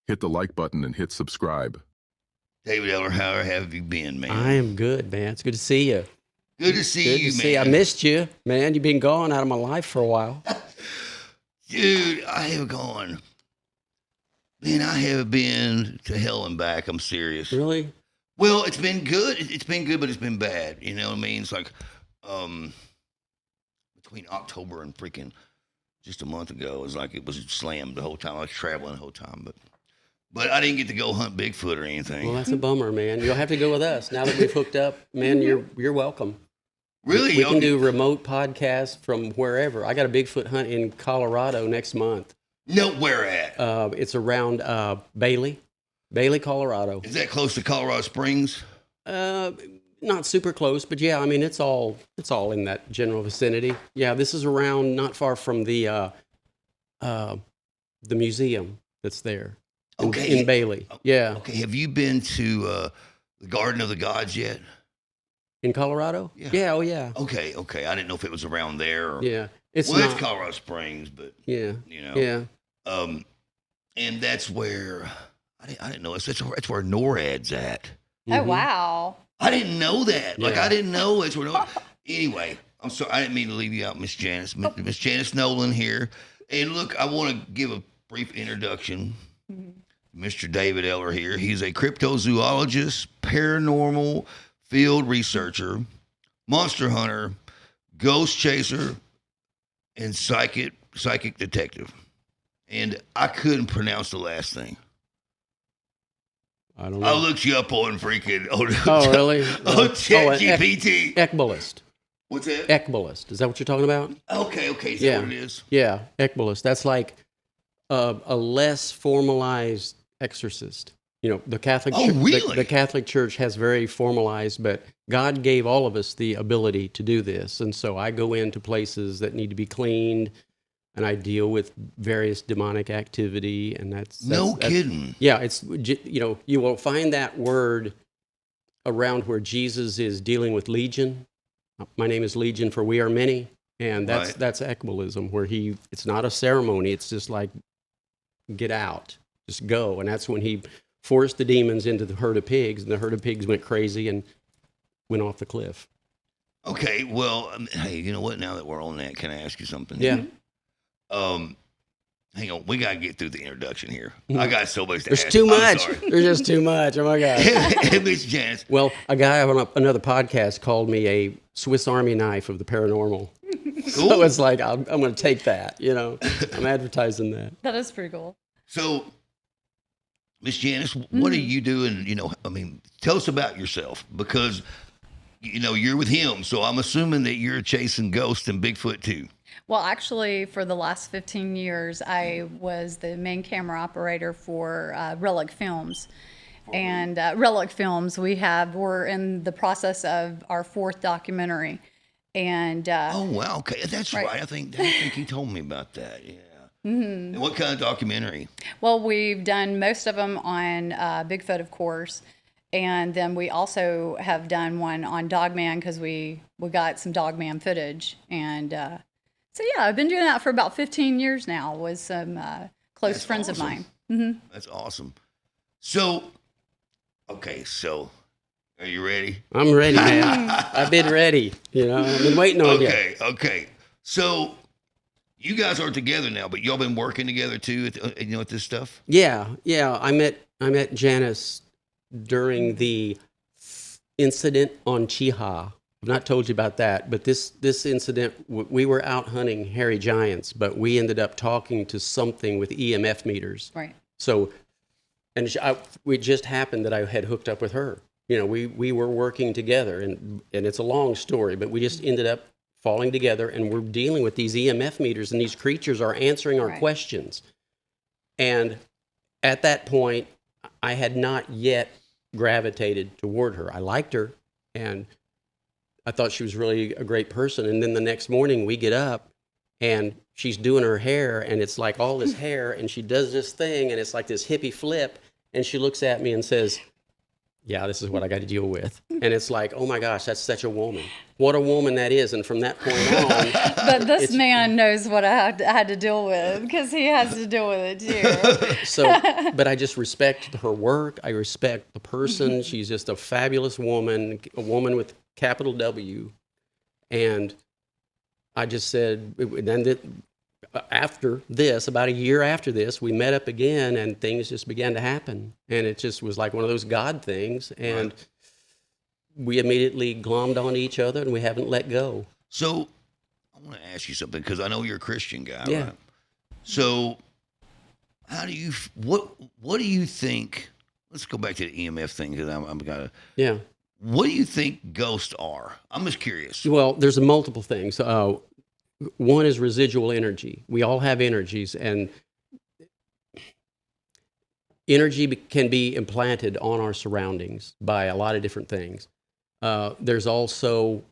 hit the like button and hit subscribe. David Eller, how have you been, man? I am good, man. It's good to see you. Good to see you, man. I missed you, man. You've been gone out of my life for a while. Dude, I have gone. Man, I have been to hell and back. I'm serious. Really? Well, it's been good. It's been good, but it's been bad. You know what I mean? It's like between October and freaking just a month ago, it was slammed the whole time. I was traveling the whole time, but I didn't get to go hunt Bigfoot or anything. Well, that's a bummer, man. You'll have to go with us now that we've hooked up. Man, you're welcome. Really? We can do remote podcasts from wherever. I got a Bigfoot hunt in Colorado next month. No, where at? It's around Bailey, Colorado. Is that close to Colorado Springs? Not super close, but yeah, I mean it's all in that general vicinity. Yeah, this is around not far from the museum that's there. In Bailey. Yeah. Okay. Have you been to the Garden of the Gods yet? In Colorado? Yeah. Yeah. Oh, yeah. Okay. I didn't know if it was around there. Or, yeah. It's Colorado Springs, but yeah, you know. Yeah. And that's where I didn't know. That's where NORAD's at. Mm-hmm. Oh wow! I didn't know that. Yeah. Like I didn't know it's where. Anyway, I'm sorry. I didn't mean to leave you out, Miss Janice. Miss Janice Nolan here. And look, I want to give a brief introduction. Mr. David Eller here. He's a cryptozoologist, paranormal field researcher, monster hunter, ghost chaser, and psychic detective. And I couldn't pronounce the last thing. I don't know. I looked you up on freaking. Oh, really? ChatGPT. Ekballist. What's that? Ekballist. Is that what you're talking about? Okay. Is that what it is? Yeah, Ekballist. That's like a less formalized exorcist. You know, the Catholic Oh, really? The Catholic Church has very formalized, but God gave all of us the ability to do this. And so I go into places that need to be cleaned, and I deal with various demonic activity, and that's kidding. Yeah, it's, you know, you will find that word around where Jesus is dealing with Legion. My name is Legion, for we are many. And that's Ekballism, where it's not a ceremony. It's just like, get out, just go. And that's when he forced the demons into the herd of pigs, and the herd of pigs went crazy and went off the cliff. Okay, well, hey, you know what? Now that we're on that, can I ask you something? Yeah. Hang on, we got to get through the introduction here. I got so much to There's ask. too I'm much. sorry. There's just too much. Oh, my God. Miss Janice. Well, a guy on another podcast called me a Swiss Army knife of the paranormal. Cool. So it's like, I'm going to take that, you know. I'm advertising that. That is pretty cool. So, Miss Janice, what are you doing? You know, I mean, tell us about yourself, because, you know, you're with him. So I'm assuming that you're chasing ghosts and Bigfoot too. Well, actually, for the last 15 years, I was the main camera operator for Relic Films. And Relic Films, we're in the process of our 4th documentary. And oh, wow. Okay. That's right. I think you told me about that. Yeah. Mm-hmm. And what kind of documentary? Well, we've done most of them on Bigfoot, of course. And then we also have done one on Dogman, because we got some Dogman footage. And so, yeah, I've been doing that for about 15 years now with some close friends of mine. Mm-hmm. That's awesome. So, okay, so are you ready? I'm ready, man. I've been ready. You know, I've been waiting on you. Okay. So you guys are together now, but y'all been working together too, at this stuff? Yeah. I met Janice during the incident on Chiha. I've not told you about that, but this incident, we were out hunting hairy giants, but we ended up talking to something with EMF meters. Right. So, and it just happened that I had hooked up with her. You know, we were working together, and it's a long story, but we just ended up falling together, and we're dealing with these EMF meters, and these creatures are answering our questions. And at that point, I had not yet gravitated toward her. I liked her, and I thought she was really a great person. And then the next morning we get up and she's doing her hair, and it's like all this hair, and she does this thing, and it's like this hippie flip. And she looks at me and says, yeah, this is what I got to deal with. And it's like, oh my gosh, that's such a woman. What a woman that is. And from that point on, But this man knows what I had to deal with because he has to deal with it too. but I just respect her work. I respect the person. She's just a fabulous woman, a woman with capital W. And I just said, after this, about a year after this, we met up again and things just began to happen. And it just was like one of those God things. And we immediately glommed onto each other and we haven't let go. So I want to ask you something because I know you're a Christian guy, Yeah. right? So how do you, what do you think, let's go back to the EMF thing because I'm gonna, Yeah. what do you think ghosts are? I'm just curious. Well, there's multiple things. One is residual energy. We all have energies, and energy can be implanted on our surroundings by a lot of different things. There's also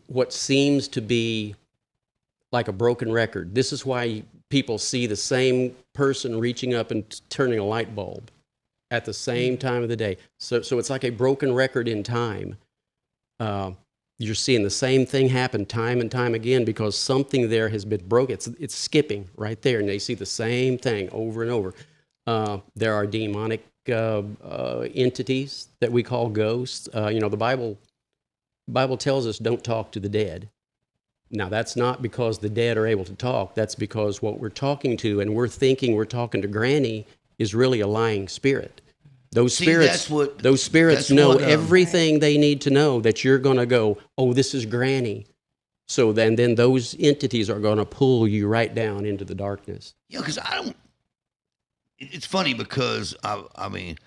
what seems to be like a broken record. This is why people see the same person reaching up and turning a light bulb at the same time of the day. So it's like a broken record in time. You're seeing the same thing happen time and time again because something there has been broken. It's skipping right there, and they see the same thing over and over. There are demonic entities that we call ghosts. The Bible tells us don't talk to the dead. Now, that's not because the dead are able to talk. That's because what we're talking to and we're thinking we're talking to Granny is really a lying spirit. Those spirits know everything they need to know that you're going to go, oh, this is Granny. So then those entities are going to pull you right down into the darkness. Yeah, because it's funny because I mean,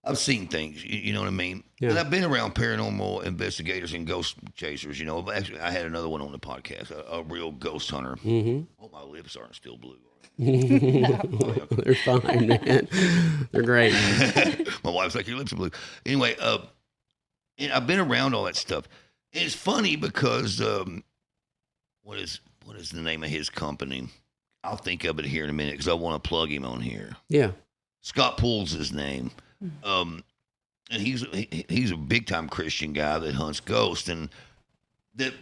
I've seen things, you know what I mean? Yeah. And I've been around paranormal investigators and ghost chasers, you know. Actually, I had another one on the podcast, a real ghost hunter. Mm-hmm. Oh, my lips aren't still blue. They're fine, man. They're great. My wife's like, your lips are blue. Anyway, and I've been around all that stuff. And it's funny because what is the name of his company? I'll think of it here in a minute because I want to plug him on here. Yeah. Scott Poole's his name. And he's a big time Christian guy that hunts ghosts. And the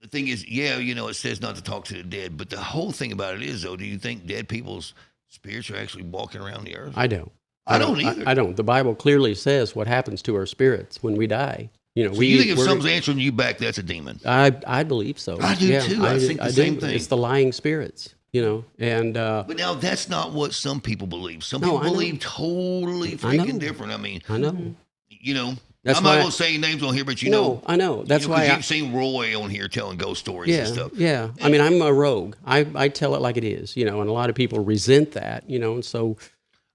thing is, yeah, you know, it says not to talk to the dead, but the whole thing about it is, though, do you think dead people's spirits are actually walking around the earth? I don't. I don't either. I don't. The Bible clearly says what happens to our spirits when we die. You know, So you think if something's answering you back, that's a demon? I believe so. I do too. I think the same thing. It's the lying spirits, you know, and But now that's not what some people believe. Some No, people I know. believe totally I know. freaking different. I mean, I know. you know, That's I'm not why- going to say names on here, but you know. No, I know. That's you know, 'cause why you've seen Roy on here telling ghost stories and stuff. Yeah. I mean, I'm a rogue. I tell it like it is, you know, and a lot of people resent that, you know, and so.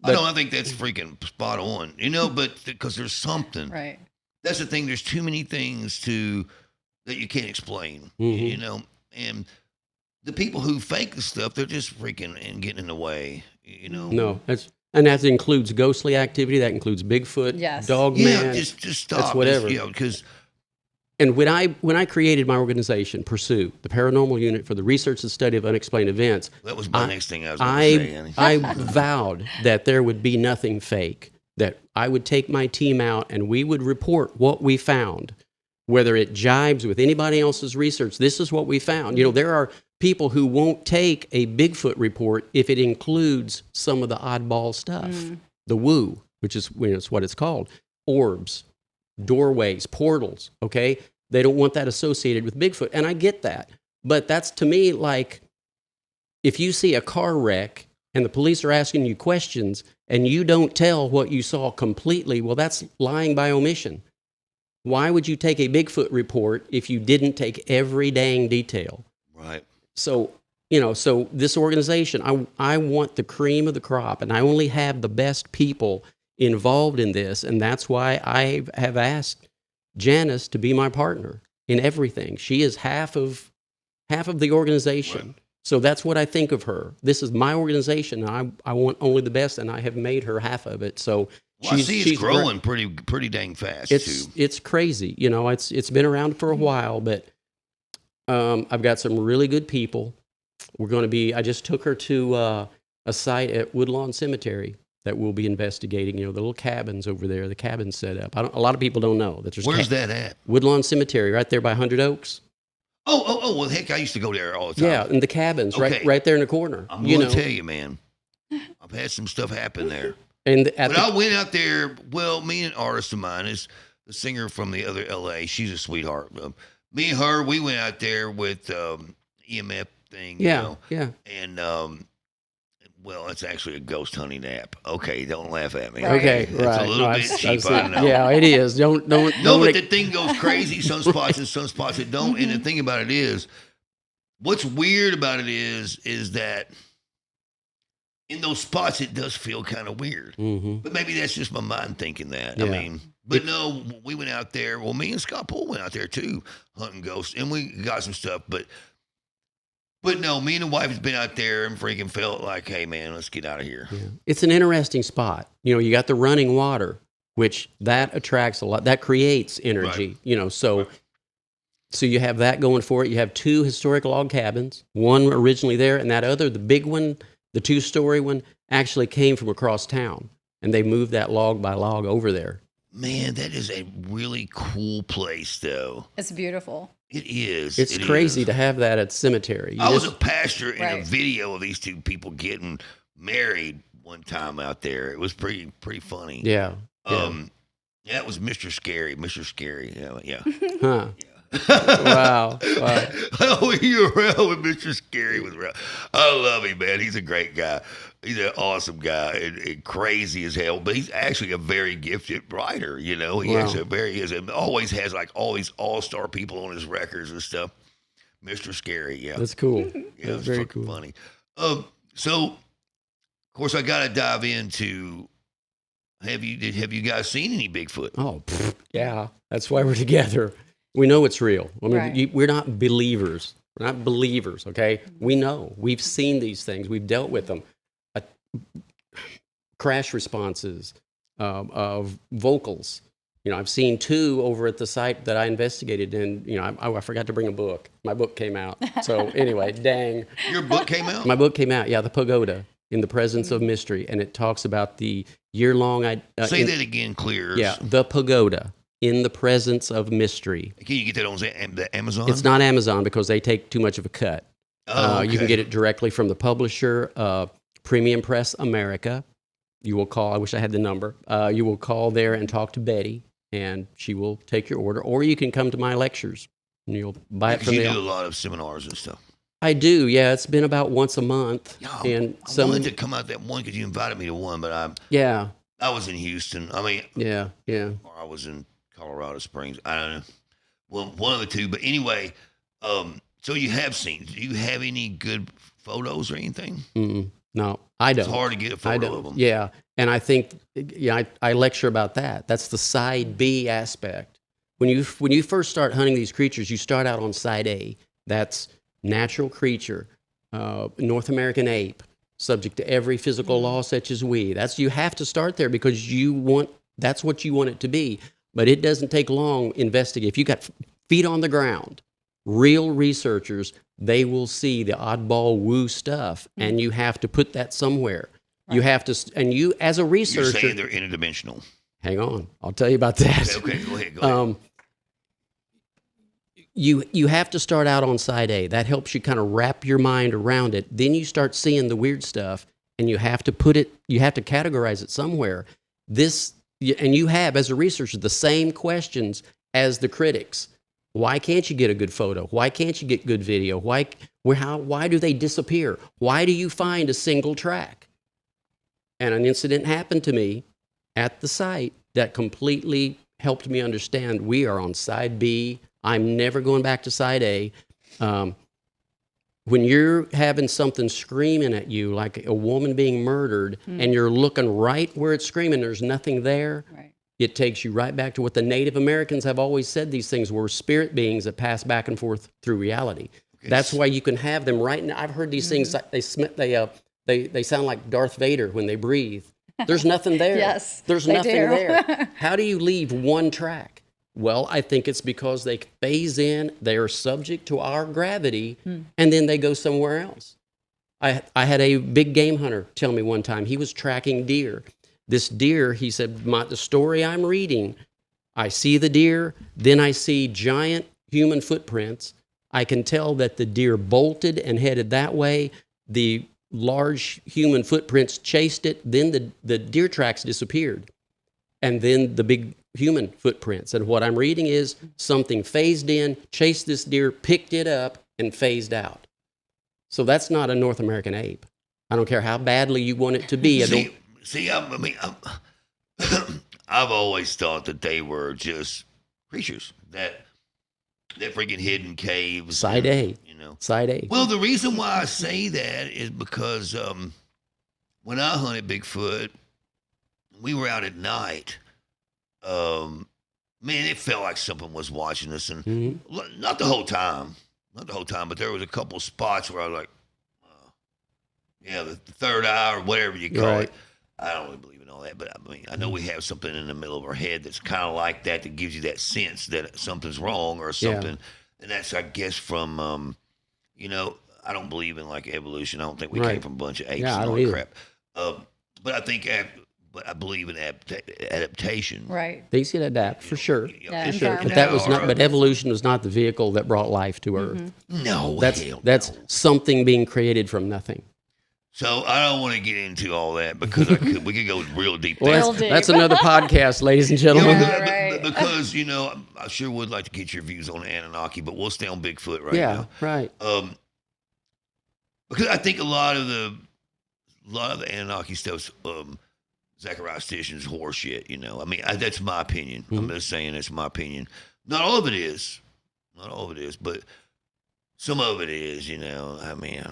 I think that's freaking spot on, you know, but because there's something. Right. That's the thing. There's too many things that you can't explain, Mhm. you know, and the people who fake the stuff, they're just freaking and getting in the way, you know. No, and that includes ghostly activity. That includes Bigfoot, Yes. Dogman. Yeah, just stop. That's whatever. You know, because And when I created my organization, Pursue, the Paranormal Unit for the Research and Study of Unexplained Events, that was my next thing I was going to say, Annie. I vowed that there would be nothing fake, that I would take my team out and we would report what we found, whether it jibes with anybody else's research. This is what we found. You know, there are people who won't take a Bigfoot report if it includes some of the oddball stuff, the woo, which is what it's called, orbs, doorways, portals, okay? They don't want that associated with Bigfoot, and I get that. But that's, to me, like if you see a car wreck and the police are asking you questions and you don't tell what you saw completely, well, that's lying by omission. Why would you take a Bigfoot report if you didn't take every dang detail? Right. So, you know, so this organization, I want the cream of the crop, and I only have the best people involved in this, and that's why I have asked Janice to be my partner in everything. She is half of the organization. Right. So that's what I think of her. This is my organization, and I want only the best, and I have made her half of it. So Well, I see it's growing pretty dang fast, too. It's crazy. You know, it's been around for a while, but I've got some really good people. I just took her to a site at Woodlawn Cemetery that we'll be investigating. You know, the little cabins over there, the cabins set up. A lot of people don't know that there's. Where's that at? Woodlawn Cemetery, right there by 100 Oaks. Oh, well, heck, I used to go there all the time. Yeah, and the cabins, Okay. right there in the corner. I'm going to tell you, man, I've had some stuff happen there. And But I went out there, well, me and an artist of mine is the singer from the other L.A. She's a sweetheart. Me and her, we went out there with EMF thing. You know? yeah. And, well, it's actually a ghost hunting app. Okay, don't laugh at me. Right. Okay, It's right. a little No, bit I've cheap, seen- I know. Yeah, it is. Don't. No, don't but the thing goes crazy. Some spots and some spots it don't. And the thing about it is, what's weird about it is that in those spots it does feel kind of weird. Mm-hmm. But maybe that's just my mind thinking that. Yeah. I mean, but no, we went out there. Well, me and Scott Poole went out there too, hunting ghosts, and we got some stuff. But no, me and the wife has been out there and freaking felt like, hey man, let's get out of here. Yeah. It's an interesting spot. You know, you got the running water, which that attracts a lot. That creates energy. Right. You know, so you have that going for it. You have 2 historic log cabins, one originally there, and that other, the big one, the 2-story one, actually came from across town, and they moved that log by log over there. Man, that is a really cool place, though. It's beautiful. It is. It's crazy to have that at the cemetery. I was a pastor in a Right. video of these 2 people getting married one time out there. It was pretty funny. Yeah. Yeah, it was Mr. Scary. Yeah. Huh. Wow. Oh, you're around with Mr. Scary with Ralph. I love him, man. He's a great guy. He's an awesome guy and crazy as hell. But he's actually a very gifted writer. You know, he always has like all these all-star people on his records and stuff. Mr. Scary, yeah, That's cool. yeah, That's it's very fucking cool. funny. So of course I got to dive into. Have you guys seen any Bigfoot? Oh, yeah. That's why we're together. We know it's real. I mean, Right. we're not believers. We're not believers, okay? We know. We've seen these things. We've dealt with them. Crash responses, of vocals. You know, I've seen 2 over at the site that I investigated, and, you know, I forgot to bring a book. My book came out. So anyway, dang. Your book came out? My book came out, yeah, The Pagoda, in the Presence of Mystery, and it talks about the year-long... Say that again, clear. Yeah, The Pagoda, in the Presence of Mystery. Can you get that on the Amazon? It's not Amazon because they take too much of a cut. Oh, okay. You can get it directly from the publisher, Premium Press America. You will call, I wish I had the number. You will call there and talk to Betty, and she will take your order. Or you can come to my lectures, and you'll buy it Because from you there. do a lot of seminars and stuff. I do, yeah. It's been about once a month. Yeah, And I wanted to come out that one because you invited me to one, but I was in Houston. I mean, yeah. or I was in Colorado Springs. I don't know. Well, one of the two. But anyway, so you have seen. Do you have any good photos or anything? Mm-mm. No, I don't. It's hard to get a I photo don't. of them. Yeah, and I think I lecture about that. That's the side B aspect. When you first start hunting these creatures, you start out on side A. That's natural creature, North American ape, subject to every physical law such as we. You have to start there because that's what you want it to be. But it doesn't take long investigate. If you got feet on the ground, real researchers, they will see the oddball woo stuff, and you have to put that somewhere. Right. You have to, and you as a researcher. You're saying they're interdimensional. Hang on, I'll tell you about that. Okay, go ahead. You have to start out on side A. That helps you kind of wrap your mind around it. Then you start seeing the weird stuff, and you have to categorize it somewhere. And you have, as a researcher, the same questions as the critics. Why can't you get a good photo? Why can't you get good video? Why do they disappear? Why do you find a single track? And an incident happened to me at the site that completely helped me understand we are on side B. I'm never going back to side A. When you're having something screaming at you, like a woman being murdered, and you're looking right where it's screaming, there's nothing there. Right. It takes you right back to what the Native Americans have always said. These things were spirit beings that pass back and forth through reality. Okay. That's why you can have them right now. I've heard these things. They sound like Darth Vader when they breathe. There's nothing there. Yes, there's they nothing do. there. How do you leave one track? Well, I think it's because they phase in, they are subject to our gravity, and then they go somewhere else. I had a big game hunter tell me one time he was tracking deer. This deer, he said, the story I'm reading, I see the deer, then I see giant human footprints. I can tell that the deer bolted and headed that way. The large human footprints chased it. Then the deer tracks disappeared. And then the big human footprints. And what I'm reading is something phased in, chased this deer, picked it up, and phased out. So that's not a North American ape. I don't care how badly you want it to be. I've always thought that they were just creatures that freaking hid in caves. Side A. You know. Side A. Well, the reason why I say that is because when I hunted Bigfoot, we were out at night. Man, it felt like something was watching us, and not the whole time, but there was a couple spots where I was like, the third eye or whatever you call it. I don't really believe in all that, but I mean, I know we have something in the middle of our head that's kind of like that gives you that sense that something's wrong or something, and that's, I guess, from, I don't believe in like evolution. I don't think we came from a bunch of apes and all that crap. But I think. But I believe in adaptation. Right. Things can adapt for sure. Yeah, For sure. environment. But that was not. But evolution was not the vehicle that brought life to Earth. No, That's something being created from nothing. So I don't want to get into all that because we could go real deep. Well, that's another podcast, ladies and gentlemen. Because I sure would like to get your views on Anunnaki, but we'll stay on Bigfoot right now. Yeah, right. Because I think a lot of the Anunnaki stuff's Zachariah Stitchen's horseshit, I mean, that's my opinion. I'm just saying that's my opinion. Not all of it is, but some of it is, I mean,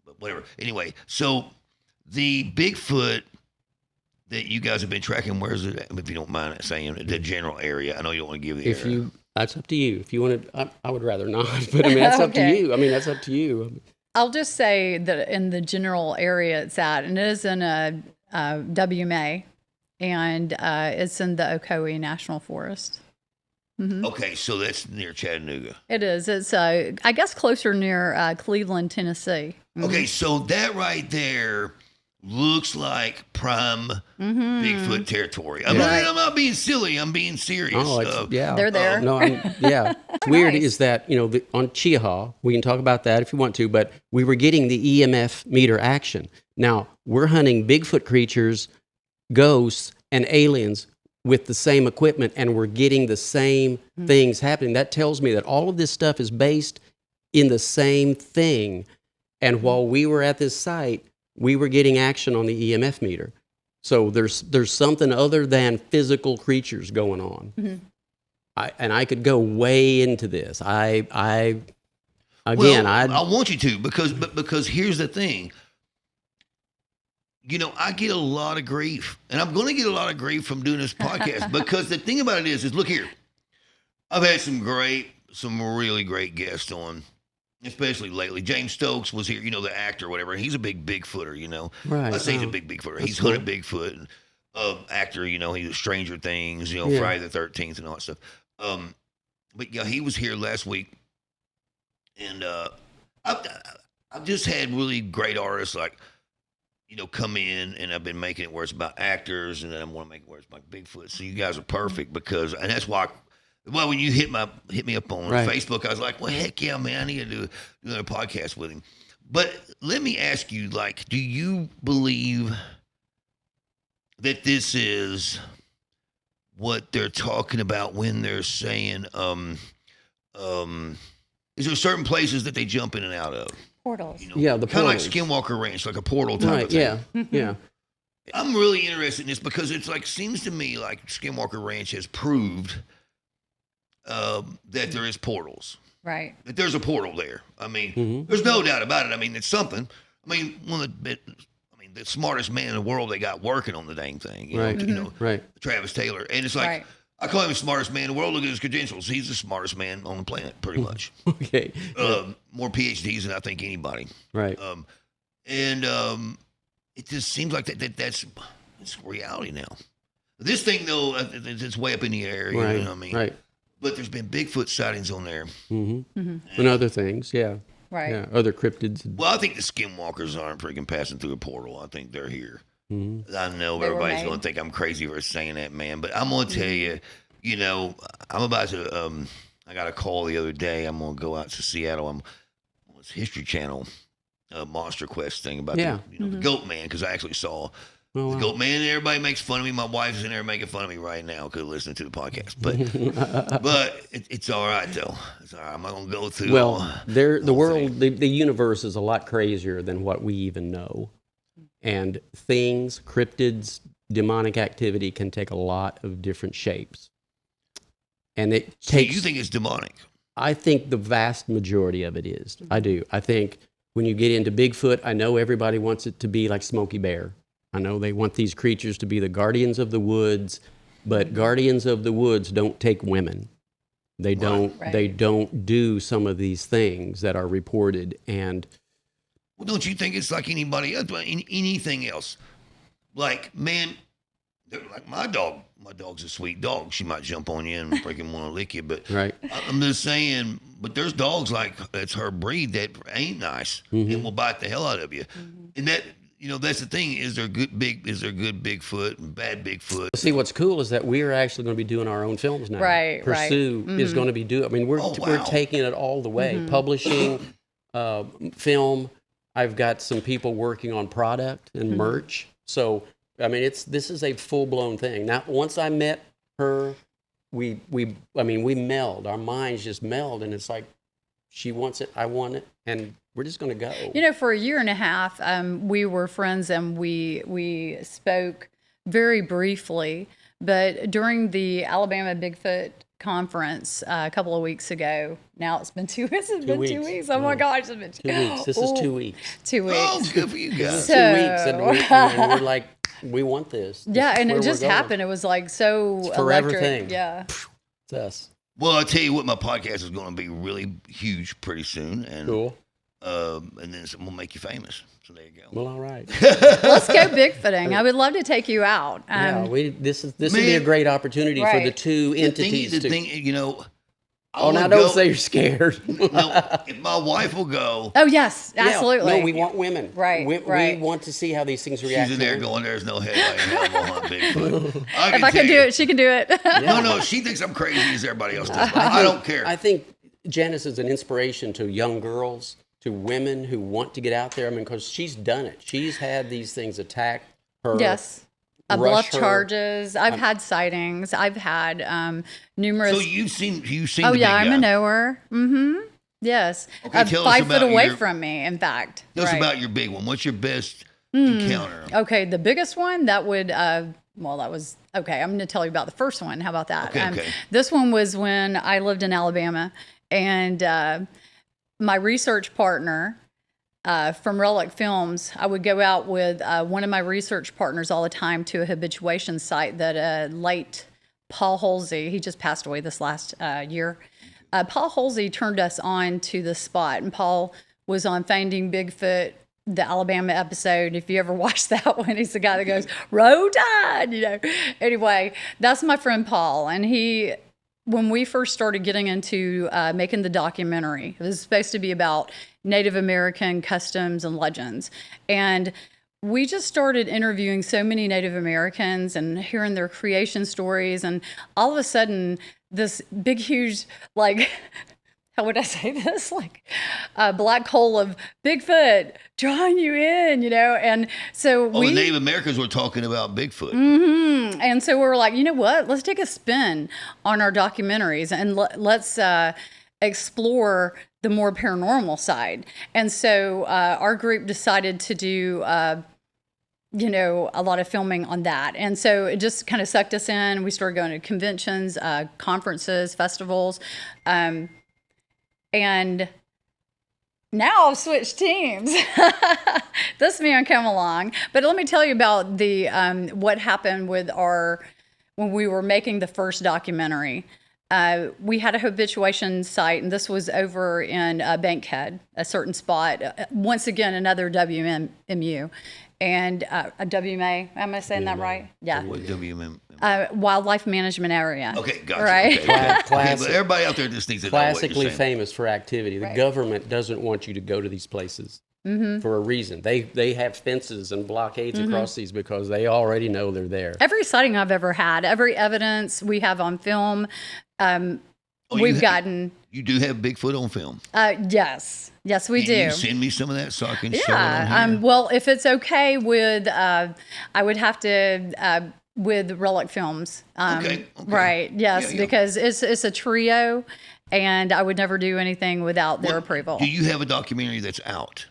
but whatever. Anyway, so the Bigfoot that you guys have been tracking, where is it at? If you don't mind saying the general area. I know you don't want to give the area. That's up to you. If you want to, I would rather not, but I mean, that's up to you. I mean, that's up to you. I'll just say that in the general area it's at, and it is in a WMA, and it's in the Ocoee National Forest. Okay, so that's near Chattanooga. It is. It's, I guess, closer near Cleveland, Tennessee. Okay, so that right there looks like prime Bigfoot territory. I'm not being silly. I'm being serious. Oh, They're there. It's weird is that, on Cheaha, we can talk about that if you want to, but we were getting the EMF meter action. Now, we're hunting Bigfoot creatures, ghosts, and aliens with the same equipment, and we're getting the same things happening. That tells me that all of this stuff is based in the same thing. And while we were at this site, we were getting action on the EMF meter. So there's something other than physical creatures going on. I could go way into this. I want you to because here's the thing. I get a lot of grief, and I'm going to get a lot of grief from doing this podcast because the thing about it is look here. I've had some really great guests on, especially lately. James Stokes was here, the actor or whatever. And he's a big Bigfooter, Right. I say he's a big Bigfooter. He's hunted Bigfoot and actor, he was Stranger Things, Friday the 13th and all that stuff. But yeah, he was here last week, and I've just had really great artists like, come in, and I've been making it where it's about actors, and then I want to make it where it's about Bigfoot. So you guys are perfect and that's why. Well, when you hit me up on Facebook, I was like, well, heck yeah, man, I need to do another podcast with him. But let me ask you, do you believe that this is what they're talking about when they're saying, is there certain places that they jump in and out of? Portals. the kind of like portals. Skinwalker Ranch, like a portal type of thing. Yeah. I'm really interested in this because it's seems to me like Skinwalker Ranch has proved that there is portals. Right. That there's a portal there. I mean, there's no doubt about it. I mean, it's something. I mean, the smartest man in the world they got working on the dang thing. Right. Travis Taylor. And it's like, I call him the smartest man in the world. Look at his credentials. He's the smartest man on the planet, pretty much. Okay. More PhDs than I think anybody. Right. It just seems like that's reality now. This thing, though, it's way up in the air. You know what I mean? Right. But there's been Bigfoot sightings on there. And other things, yeah. Right. Yeah, other cryptids. Well, I think the skinwalkers aren't freaking passing through a portal. I think they're here. Mm-hmm. I know They were everybody's made. going to think I'm crazy for saying that, man. But I'm going to tell you, you know, I'm about to. I got a call the other day. I'm going to go out to Seattle. I'm on this History Channel Monster Quest thing about Yeah. the Goat Man, because I actually saw Oh, the wow. Goat Man. And everybody makes fun of me. My wife's in there making fun of me right now because listening to the podcast. But it's all right though. It's all right. I'm not going to go through. Well, all the whole world, the universe is a lot crazier than what we even know. And things, cryptids, demonic activity can take a lot of different shapes. And it So takes... you think it's demonic? I think the vast majority of it is. I do. I think when you get into Bigfoot, I know everybody wants it to be like Smokey Bear. I know they want these creatures to be the guardians of the woods, but guardians of the woods don't take women. They don't. Right. They don't do some of these things that are reported. And Well, don't you think it's like anybody else? Anything else? Like, man, like my dog. My dog's a sweet dog. She might jump on you and freaking want to lick you. But right, I'm just saying, but there's dogs like it's her breed that ain't nice and will bite the hell out of you. And that, you know, that's the thing. Is there good Bigfoot and bad Bigfoot? see, what's cool is that we're actually going to be doing our own films now. Right, right. Pursue is going to be doing. I mean, we're Oh, we're wow. taking it all the way. Publishing, film. I've got some people working on product and merch. So I mean, this is a full blown thing. Now, once I met her, we meld. Our minds just meld, and it's like she wants it, I want it, and we're just going to go. You know, for a year and a half, we were friends and we spoke very briefly. But during the Alabama Bigfoot conference a couple of weeks ago, now it's been 2 weeks. It's been 2 weeks. weeks. Oh my gosh, it's been 2 weeks. This is 2 weeks. 2 weeks. Oh, good for you guys. So- 2 weeks, and we're like, we want this. This Yeah, is and where it we're just going. happened. It was like so It's a forever electric. thing. Yeah. It's us. Well, I'll tell you what, my podcast is going to be really huge pretty soon, and Cool. and then we'll make you famous. So there you go. Well, all right. Let's go Bigfooting. I would love to take you out. Yeah, this would be a Man, great opportunity for the Right. two entities the to. thing, you know. I Oh, now wanna don't go- say you're scared. No, if my wife will go, Oh yes, Yeah, absolutely. No, we want women. Right, We right. want to see how these things react. she's in to there them. going, "There's no headlight in hell, we'll hunt Bigfoot." If I can tell do you- it, she can do it. No, she thinks I'm crazy as everybody else does. But I don't care. I think Janice is an inspiration to young girls, to women who want to get out there. I mean, because she's done it. She's had these things attack her. Yes. rush Bluff her. charges. I've had sightings. I've had numerous. So you've seen Oh the yeah, big I'm guy. a knower. Mm-hmm. Yes. Okay, tell us 5 foot about away your- from me, in fact. Tell us Right. about your big one. What's your best encounter? Okay, the biggest one that would. Well, that was okay. I'm going to tell you about the first one. How about that? Okay. This one was when I lived in Alabama, and my research partner from Relic Films, I would go out with one of my research partners all the time to a habituation site that late Paul Holsey, he just passed away this last year. Paul Holsey turned us on to the spot, and Paul was on Finding Bigfoot, the Alabama episode. If you ever watched that one, he's the guy that goes, "Row Tide," you know. Anyway, that's my friend Paul, and he, when we first started getting into making the documentary, it was supposed to be about Native American customs and legends. And we just started interviewing so many Native Americans and hearing their creation stories. And all of a sudden, this big, huge, like, how would I say this? Like a black hole of Bigfoot drawing you in, you know? And so Oh, the Native Americans were talking about Bigfoot. and so we were like, you know what? Let's take a spin on our documentaries and let's explore the more paranormal side. And so our group decided to do, you know, a lot of filming on that. And so it just kind of sucked us in. We started going to conventions, conferences, festivals. And now I've switched teams. This man came along. But let me tell you about the what happened with when we were making the first documentary. We had a habituation site, and this was over in Bankhead, a certain spot. Once again, another WMU. And a WMA, am I saying that right? Yeah. What WMM? wildlife management area. Okay, gotcha. Right. Okay. Classic. But everybody out there just needs to know what Classically you're saying. famous for activity. The Right. government doesn't want you to go to these places for a reason. They have fences and blockades across these because they already know they're there. Every sighting I've ever had, every evidence we have on film, Oh, we've gotten. You do have Bigfoot on film. Yes, we Can do. you send me some of that so I can show it on Yeah. here? Well, if it's okay with, I would have to with Relic Films. Okay. Right. Yes, Yeah. because it's a trio, and I would never do anything without their Well, approval. Do you have a documentary that's out?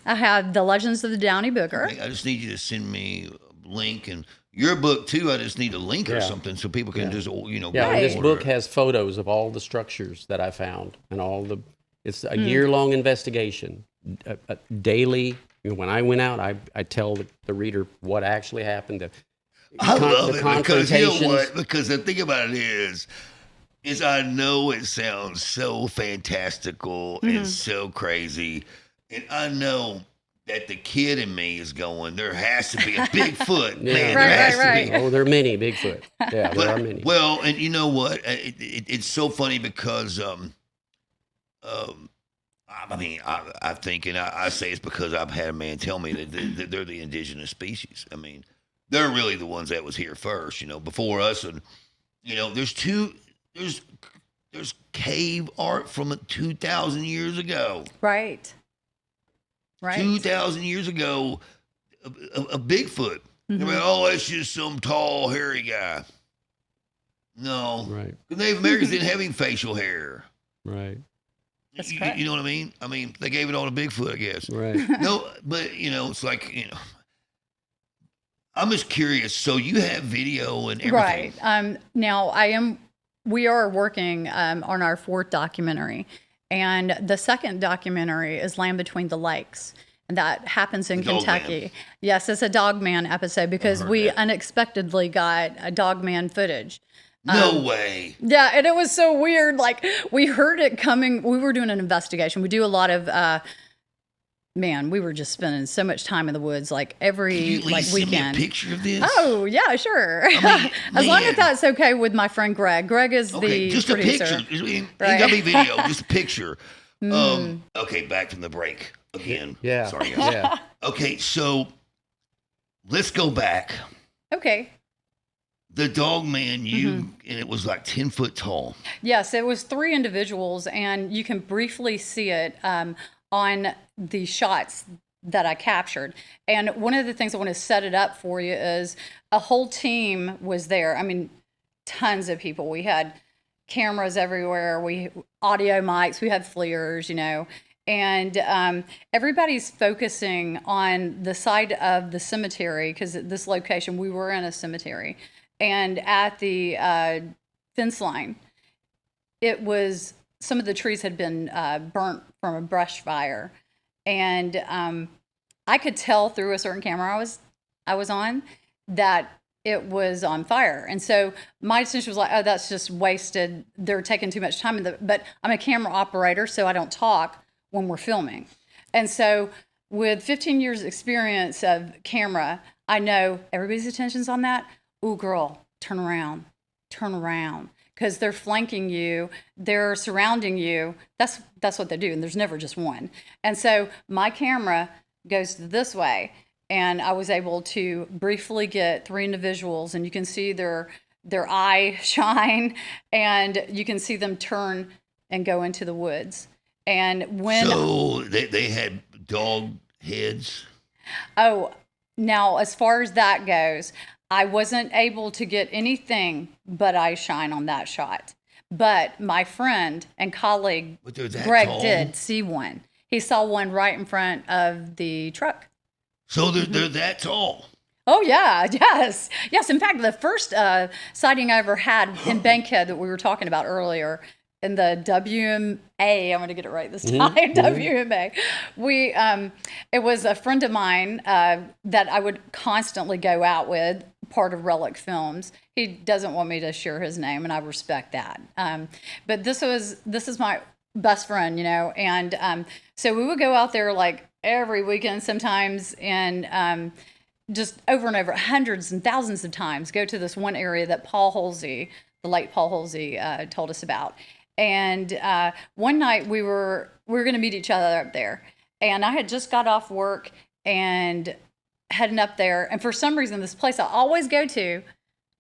I have the Legends of the Downy Booger. Okay, I just need you to send me a link and your book too. I just need a link or Yeah. something so people can just Yeah, go and this order book it. has photos of all the structures that I found and all the. It's a year-long investigation, a daily. When I went out, I tell the reader what actually happened. I love the it because you know confrontations. what? Because the thing about it is I know it sounds so fantastical and so crazy, and I know that the kid in me is going, there has to be a Bigfoot, man. Right, there has right, to be. Oh, there are many Bigfoot. Yeah, there are many. Well, and you know what? It's so funny because I mean, I think, and I say it's because I've had a man tell me that they're the indigenous species. I mean, they're really the ones that was here first, before us. And there's cave art from 2,000 years ago. Right. 2,000 years ago, a Bigfoot. They're like, oh, that's just some tall, hairy guy. No, Right, the Native Americans didn't have any facial hair. right, That's You correct. know what I mean? I mean, they gave it all to Bigfoot, I guess. right. No, but it's like, I'm just curious. So you have video and everything. Right. Now we are working on our fourth documentary, and the second documentary is Land Between the Lakes. And that happens in The Dog Kentucky. Man. Yes, it's a Dogman episode because heard we that. unexpectedly got a Dogman footage. No way. Yeah, and it was so weird. Like, we heard it coming. We were doing an investigation. We do a lot of, we were just spending so much time in the woods, like Can every you at least send weekend. me a picture of this? Oh, yeah, sure. mean, As long man. as that's okay with my friend Greg. Greg is Okay, the just producer. a picture. It ain't Right. gotta be video, just a picture. Okay, back from the break again. Yeah, Sorry, guys. yeah. Okay, so let's go back. Okay. The dog man, and it was like 10 foot tall. Yes, it was 3 individuals, and you can briefly see it on the shots that I captured. And one of the things I want to set it up for you is a whole team was there. I mean, tons of people. We had cameras everywhere. We audio mics. We had FLIRs, and everybody's focusing on the side of the cemetery because at this location we were in a cemetery, and at the fence line, it was some of the trees had been burnt from a brush fire, and I could tell through a certain camera I was on that it was on fire. And so my decision was like, oh, that's just wasted. They're taking too much time. But I'm a camera operator, so I don't talk when we're filming. And so with 15 years experience of camera, I know everybody's attention's on that. Ooh, girl, turn around. Because they're flanking you, they're surrounding you. That's what they do, and there's never just one. And so my camera goes this way, and I was able to briefly get 3 individuals, and you can see their eye shine, and you can see them turn and go into the woods. And when So they had dog heads. Now as far as that goes, I wasn't able to get anything but eye shine on that shot. But my friend and colleague But they're that Greg tall? did see one. He saw one right in front of the truck. So they're that tall. Oh, yeah, yes. Yes, in fact, the first sighting I ever had in Bankhead that we were talking about earlier, in the WMA, I'm going to get it right this time, WMA, it was a friend of mine that I would constantly go out with, part of Relic Films. He doesn't want me to share his name, and I respect that. But this is my best friend, and so we would go out there like every weekend sometimes, and just over and over, hundreds and thousands of times, go to this one area that the late Paul Halsey, told us about. And one night we were going to meet each other up there, and I had just got off work and heading up there. And for some reason, this place I always go to,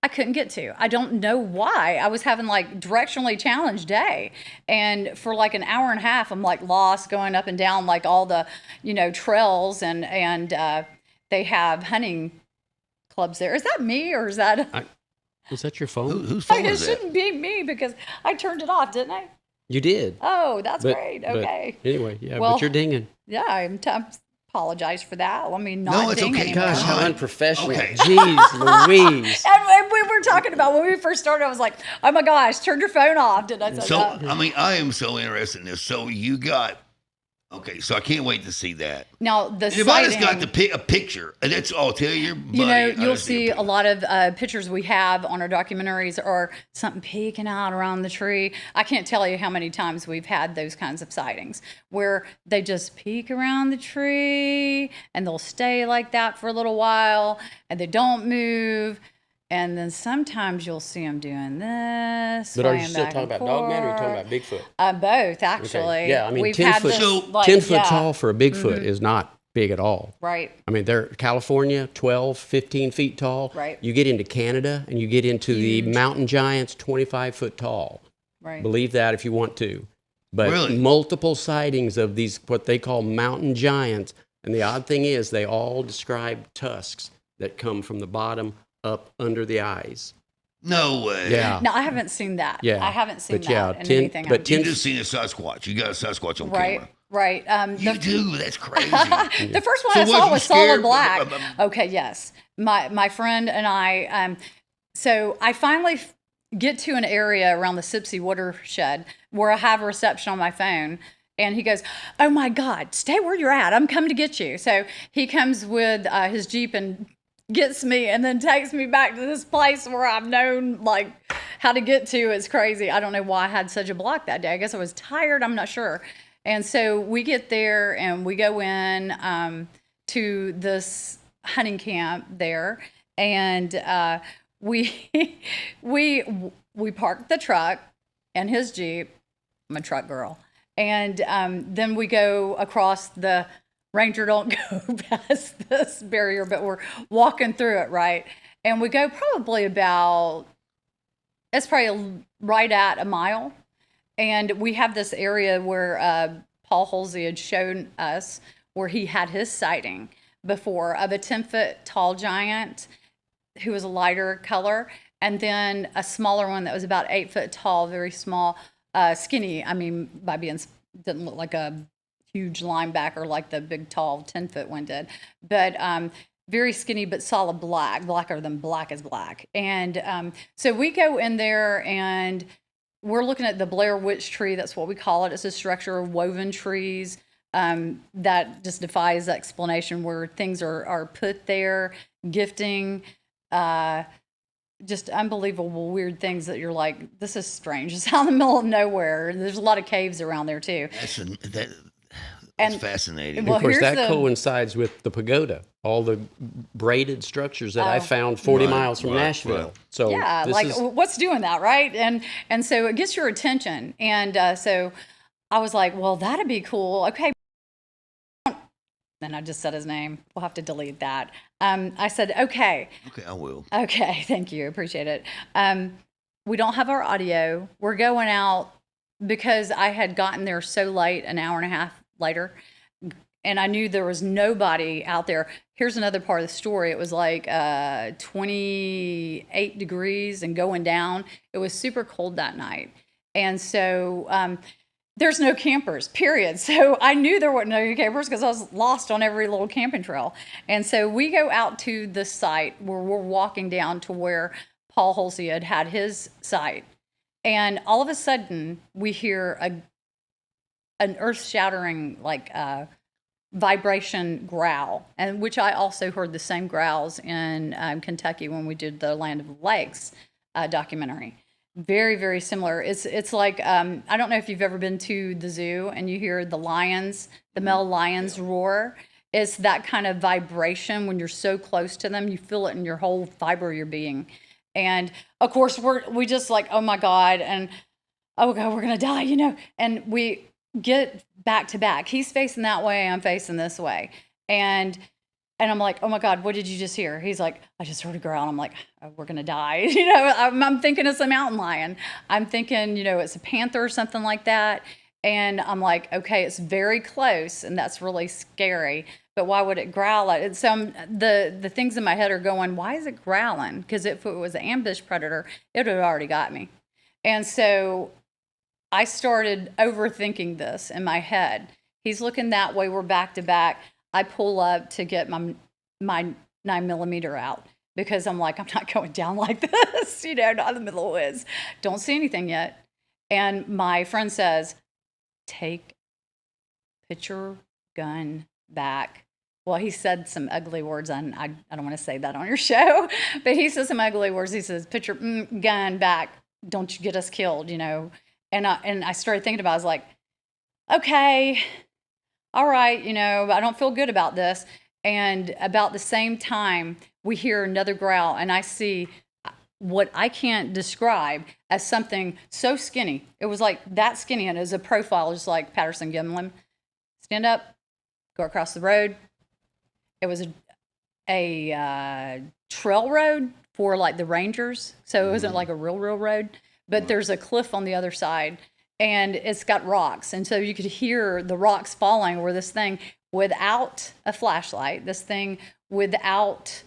I couldn't get to. I don't know why. I was having like directionally challenged day. And for like an hour and a half, I'm like lost going up and down like all the, trails and they have hunting clubs there. Is that me or is that? Was that your phone? Whose phone It is that? shouldn't be me because I turned it off, didn't I? You did. Oh, that's great. But Okay. anyway, yeah, Well, but you're dinging. Yeah, I apologize for that. Let me not No, it's ding okay. anymore. Gosh, how Fine. unprofessional. Okay. Jeez Louise. And we were talking about when we first started, I was like, oh my gosh, turn your phone off. Did I say So, that? I mean, I am so interested in this. So you got, okay, so I can't wait to see that. Now, the If I just sighting, got a picture, and that's all. Tell your buddy. you'll see a lot of pictures we have on our documentaries or something peeking out around the tree. I can't tell you how many times we've had those kinds of sightings where they just peek around the tree and they'll stay like that for a little while and they don't move. And then sometimes you'll see them doing this. But are you swaying still back talking and about Dogman or are you forth. talking about Bigfoot? Both, actually. Okay. Yeah, I mean, we've 10 had foot, this, So, like, 10 foot yeah, tall for a Bigfoot is not big at all. Right. I mean, they're California, 12, 15 feet tall. Right. You get into Canada and you get into the mountain giants, 25 foot tall. Right. Believe that if you want to. But Really? multiple sightings of these, what they call mountain giants. And the odd thing is they all describe tusks that come from the bottom up under the eyes. No way. Yeah. No, I haven't seen that. Yeah. I haven't seen But that yeah, in 10 anything. but I've 10 You just seen a Sasquatch. You got a Sasquatch on Right, camera. right. You do. That's crazy. The first one So I was saw you was scared? solid black. Okay, yes. My friend and I. So I finally get to an area around the Sipsey watershed where I have a reception on my phone. And he goes, oh my God, stay where you're at. I'm coming to get you. So he comes with his Jeep and gets me and then takes me back to this place where I've known like how to get to. It's crazy. I don't know why I had such a block that day. I guess I was tired. I'm not sure. And so we get there and we go in to this hunting camp there. And we parked the truck and his Jeep. I'm a truck girl. And then we go across the Ranger don't go past this barrier, but we're walking through it, right? And we go probably it's probably right at a mile. And we have this area where Paul Halsey had shown us where he had his sighting before of a 10-foot tall giant who was a lighter color. And then a smaller one that was about 8 foot tall, very small, skinny. I mean, by being, didn't look like a huge linebacker like the big tall 10-foot one did, but very skinny but solid blacker than black as black. And so we go in there and we're looking at the Blair Witch tree. That's what we call it. It's a structure of woven trees that just defies explanation, where things are put there, gifting, just unbelievable weird things that you're like, this is strange. It's out in the middle of nowhere. There's a lot of caves around there too. That's fascinating. Well, Of course, here's that coincides with the pagoda, all the braided structures that I found 40 miles from Nashville. Right. So Yeah, this like is, what's doing that, right? And so it gets your attention. And so I was like, well, that'd be cool. Okay. Then I just said his name. We'll have to delete that. I said, okay. Okay, I will. Okay, thank you. Appreciate it. We don't have our audio. We're going out because I had gotten there so late, an hour and a half later, and I knew there was nobody out there. Here's another part of the story. It was like 28 degrees and going down. It was super cold that night. And so there's no campers, period. So I knew there weren't no campers because I was lost on every little camping trail. And so we go out to the site where we're walking down to where Paul Halsey had his site. And all of a sudden we hear an earth-shattering vibration growl, and which I also heard the same growls in Kentucky when we did the Land of the Lakes documentary. Very, very similar. It's like, I don't know if you've ever been to the zoo and you hear the lions, the male lions roar. it's that kind of vibration when you're so close to them. You feel it in your whole fiber of your being. And of course, we just like, oh my God, and oh God, we're gonna die, you know. And we get back to back. He's facing that way, I'm facing this way, and I'm like, oh my God, what did you just hear? He's like, I just heard a growl. I'm like, oh, we're gonna die, you know. I'm thinking it's a mountain lion. I'm thinking, you know, it's a panther or something like that. And I'm like, okay, it's very close, and that's really scary. But why would it growl? So the things in my head are going, why is it growling? Because if it was an ambush predator, it would have already got me. And so I started overthinking this in my head. He's looking that way. We're back to back. I pull up to get my 9mm out because I'm like, I'm not going down like this, you know, not in the middle of the woods. Don't see anything yet. And my friend says, put your gun back. Well, he said some ugly words, and I don't want to say that on your show, but he says some ugly words. He says, put your gun back. Don't you get us killed, you know? And I started thinking about it. I was like, okay, all right, you know, I don't feel good about this. And about the same time, we hear another growl, and I see what I can't describe as something so skinny. It was like that skinny, and it was a profile, just like Patterson Gimlin. Stand up, go across the road. It was a trail road for like the rangers, so it wasn't like a real road. But there's a cliff on the other side, and it's got rocks, and so you could hear the rocks falling. Where this thing, without a flashlight, this thing without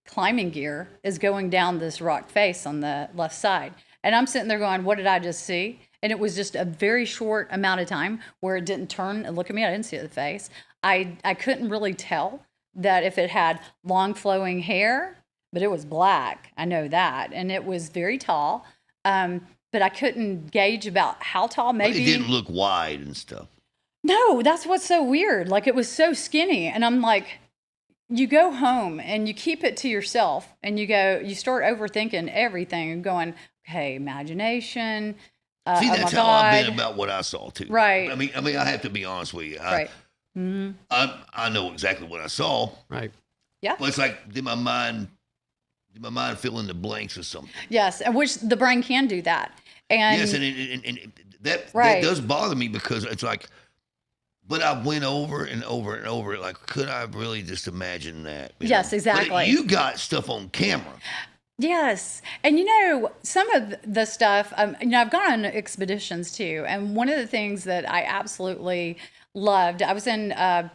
climbing gear, is going down this rock face on the left side. And I'm sitting there going, what did I just see? And it was just a very short amount of time where it didn't turn and look at me. I didn't see it in the face. I couldn't really tell that if it had long flowing hair, but it was black. I know that. And it was very tall. But I couldn't gauge about how tall. Maybe But it didn't look wide and stuff. No, that's what's so weird. Like, it was so skinny. And I'm like, you go home and you keep it to yourself, and you start overthinking everything and going, okay, imagination. See, oh that's my how God. I've been about what I saw too. Right. I mean, I have to be honest with you. Right. I know exactly what I saw. Right. Yeah. But it's like, did my mind fill in the blanks or something? Yes, and which the brain can do that. And Yes, and that Right. does bother me, because it's like, but I went over and over and over it. Like, could I really just imagine that? You Yes, know? exactly. But you got stuff on camera. Yes. And you know, some of the stuff, you know, I've gone on expeditions too. And one of the things that I absolutely loved, I was in, I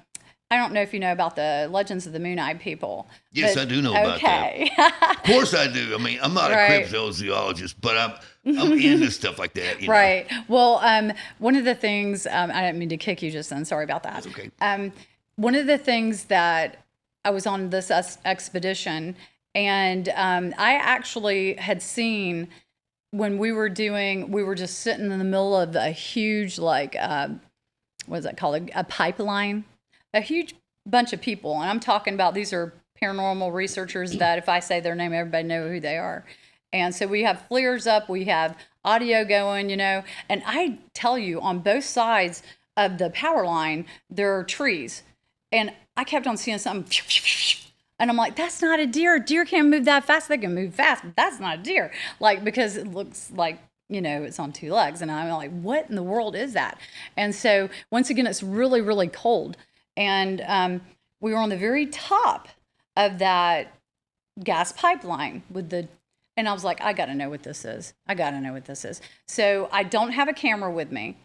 don't know if you know about the Legends of the Moon-Eyed People. Yes, but- I do know about Okay. Of course I do. I mean, I'm not Right. a cryptozoologist, but I'm into stuff like that. You know? Right. Well, one of the things, I didn't mean to kick you just then. Sorry about that. That's okay. One of the things that I was on this expedition, and I actually had seen when we were just sitting in the middle of a huge, like, what is that called? A pipeline, a huge bunch of people. And I'm talking about, these are paranormal researchers that if I say their name, everybody know who they are. And so we have flares up, we have audio going, you know, and I tell you, on both sides of the power line, there are trees. And I kept on seeing something, and I'm like, that's not a deer. Deer can't move that fast. They can move fast, but that's not a deer. Like, because it looks like, you know, it's on two legs. And I'm like, what in the world is that? And so once again, it's really, really cold. And we were on the very top of that gas pipeline and I was like, I got to know what this is. I got to know what this is. So I don't have a camera with me,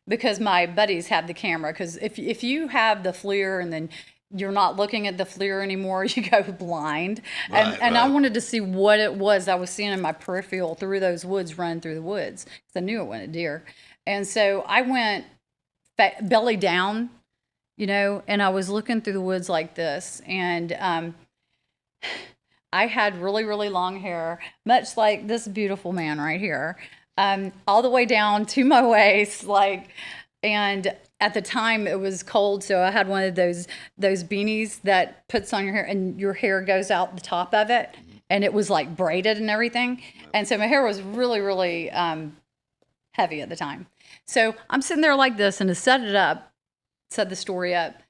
because my buddies have the camera. Because if you have the FLIR and then you're not looking at the FLIR anymore, you go blind. And I wanted to see what it was I was seeing in my peripheral through those woods, run through the woods, because I knew it wasn't a deer. And so I went belly down, you know, and I was looking through the woods like this. And I had really, really long hair, much like this beautiful man right here, all the way down to my waist, like, and at the time it was cold, so I had one of those beanies that puts on your hair and your hair goes out the top of it, and it was like braided and everything, and so my hair was really, really heavy at the time. So I'm sitting there like this, and to set the story up,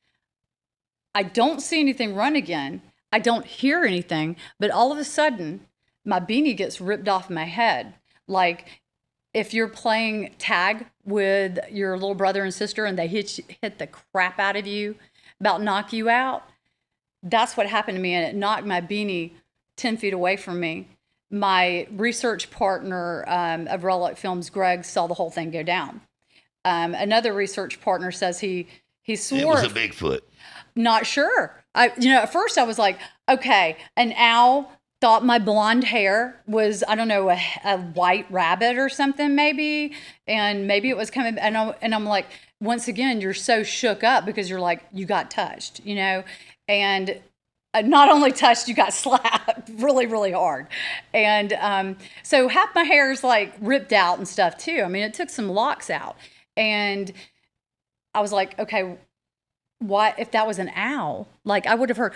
I don't see anything run again. I don't hear anything, but all of a sudden, my beanie gets ripped off my head. Like if you're playing tag with your little brother and sister and they hit the crap out of you, about knock you out, that's what happened to me, and it knocked my beanie 10 feet away from me. My research partner of Relic Films, Greg, saw the whole thing go down. Another research partner says he swore it was a Bigfoot. Not sure. At first I was like, okay, an owl thought my blonde hair was, I don't know, a white rabbit or something maybe, and maybe it was coming, and I'm like, once again, you're so shook up because you're like, you got touched, and not only touched, you got slapped really, really hard. And so half my hair is like ripped out and stuff too. I mean, it took some locks out. And I was like, okay, what if that was an owl? Like I would have heard.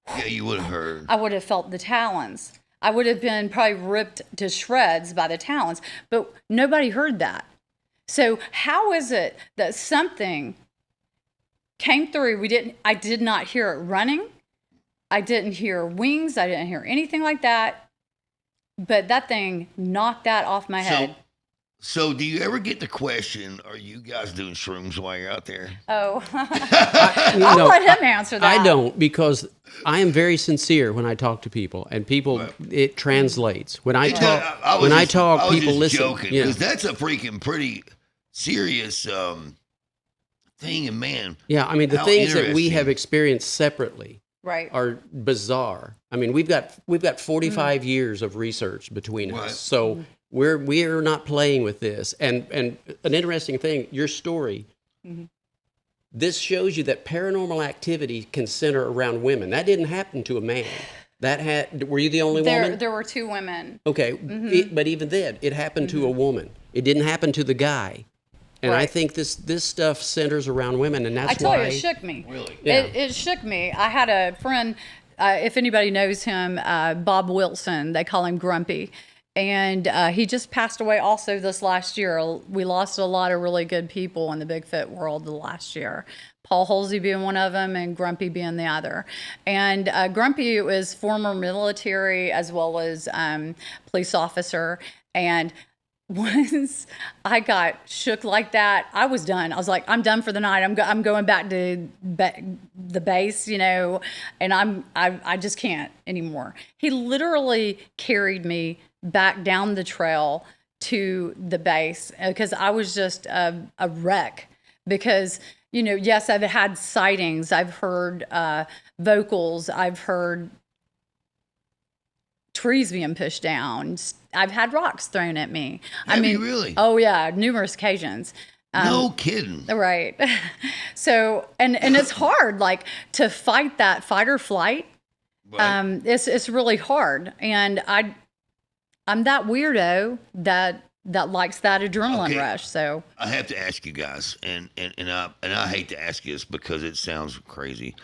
Yeah, you would have heard. I would have felt the talons. I would have been probably ripped to shreds by the talons, but nobody heard that. So how is it that something came through? I did not hear it running. I didn't hear wings. I didn't hear anything like that. But that thing knocked that off my head. So do you ever get the question, are you guys doing shrooms while you're out there? Oh, I'll let him answer that. I don't, because I am very sincere when I talk to people, and people, it translates. When I talk, people listen. Joking, because that's a freaking pretty serious thing, and man. Yeah, I mean, the things that we have experienced separately are bizarre. I mean, we've got 45 years of research between us, so we are not playing with this. And an interesting thing, your story, this shows you that paranormal activity can center around women. That didn't happen to a man. Were you the only woman? There were 2 women. Okay, but even then, it happened to a woman. It didn't happen to the guy. And I think this stuff centers around women, and that's why... I tell you, it shook me. Really? Yeah. It shook me. I had a friend, if anybody knows him, Bob Wilson, they call him Grumpy. And he just passed away also this last year. We lost a lot of really good people in the Bigfoot world the last year. Paul Halsey being one of them and Grumpy being the other. And Grumpy was former military as well as police officer. And once I got shook like that, I was done. I was like, I'm done for the night. I'm going back to the base, and I just can't anymore. He literally carried me back down the trail to the base because I was just a wreck. Because, yes, I've had sightings. I've heard vocals. I've heard trees being pushed down. I've had rocks thrown at me. Have you really? Oh yeah, numerous occasions. No kidding. Right. So, and it's hard, like to fight that fight or flight. Right. It's really hard, and I'm that weirdo that likes that adrenaline rush. So I have to ask you guys, and I hate to ask you this because it sounds crazy.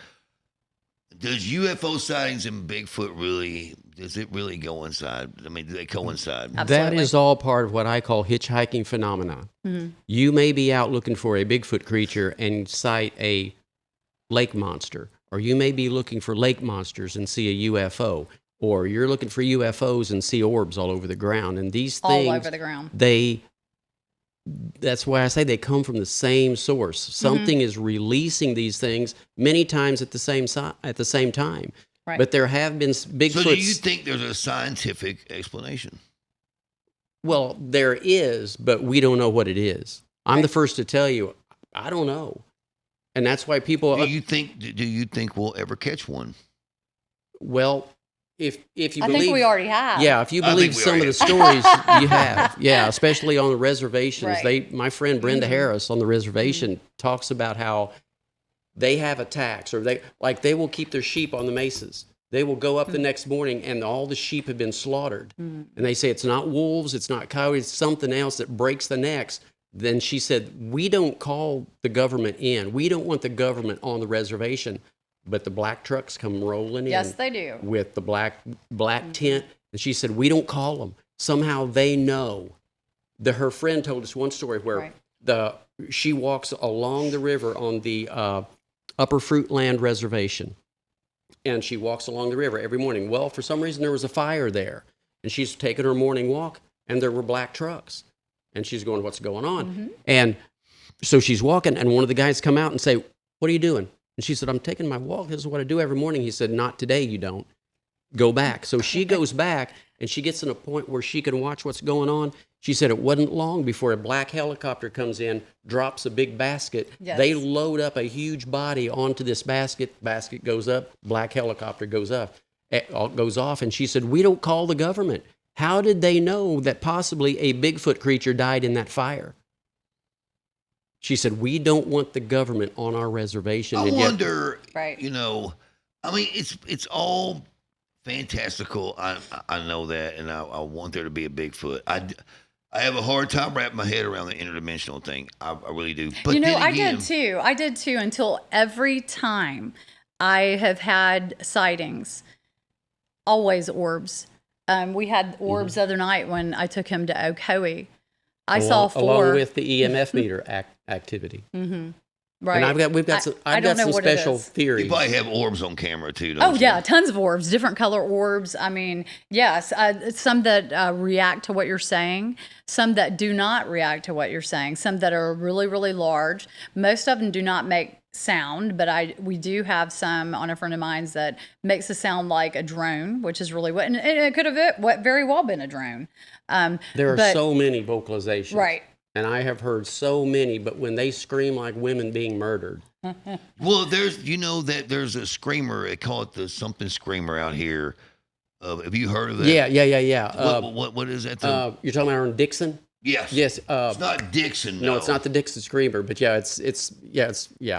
Does UFO sightings and Bigfoot does it really go inside? I mean, do they coincide? Absolutely. That is all part of what I call hitchhiking phenomenon. Mm-hmm. You may be out looking for a Bigfoot creature and sight a lake monster, or you may be looking for lake monsters and see a UFO, or you're looking for UFOs and see orbs all over the ground. And these things... all over the ground. That's why I say they come from the same source. Something is releasing these things many times at the same time. Right. But there have been Bigfoots. So do you think there's a scientific explanation? Well, there is, but we don't know what it is. I'm the first to tell you, I don't know. And that's why people... Do you think we'll ever catch one? Well... If you believe, I think we already have. Yeah, if you believe some of the stories, you have. Yeah, especially on the reservations. Right. My friend Brenda Harris on the reservation talks about how they have attacks, or they will keep their sheep on the mesas. They will go up the next morning and all the sheep have been slaughtered. And they say it's not wolves, it's not coyotes, it's something else that breaks the necks. Then she said, we don't call the government in. We don't want the government on the reservation. But the black trucks come rolling in. Yes, they do. With the black tent. And she said, we don't call them. Somehow they know. Her friend told us one story where she walks along the river on the Upper Fruitland Reservation. And she walks along the river every morning. Well, for some reason, there was a fire there. And she's taking her morning walk, and there were black trucks. And she's going, what's going on? And so she's walking, and one of the guys come out and say, what are you doing? And she said, I'm taking my walk. This is what I do every morning. He said, not today, you don't. Go back. So she goes back, and she gets in a point where she can watch what's going on. She said it wasn't long before a black helicopter comes in, drops a big basket. Yes. They load up a huge body onto this basket. Basket goes up, black helicopter goes off. And she said, we don't call the government. How did they know that possibly a Bigfoot creature died in that fire? She said, we don't want the government on our reservation. I And yet- wonder, Right. you know, I mean, it's all fantastical. I know that, and I want there to be a Bigfoot. I have a hard time wrapping my head around the interdimensional thing. I really do. But You know, then again, I did too until every time I have had sightings, always orbs. We had orbs the other night when I took him to u.r.s.u.e. I saw 4. along with the EMF meter activity. Right. And we've got I don't know some what it special is. theories. you probably have orbs on camera too. Don't Oh you? yeah, tons of orbs, different color orbs. I mean, yes, some that react to what you're saying, some that do not react to what you're saying, some that are really, really large. Most of them do not make sound, but we do have some on a friend of mine's that makes a sound like a drone, which is really what, and it could have very well been a drone. There are but- so many vocalizations. Right. And I have heard so many, but when they scream like women being murdered. Well, there's a screamer. They call it the something screamer out here. Have you heard of that? Yeah. What is that? You're talking about on Dixon? Yes. Yes. It's not Dixon. No, it's not the Dixon Screamer, but yeah,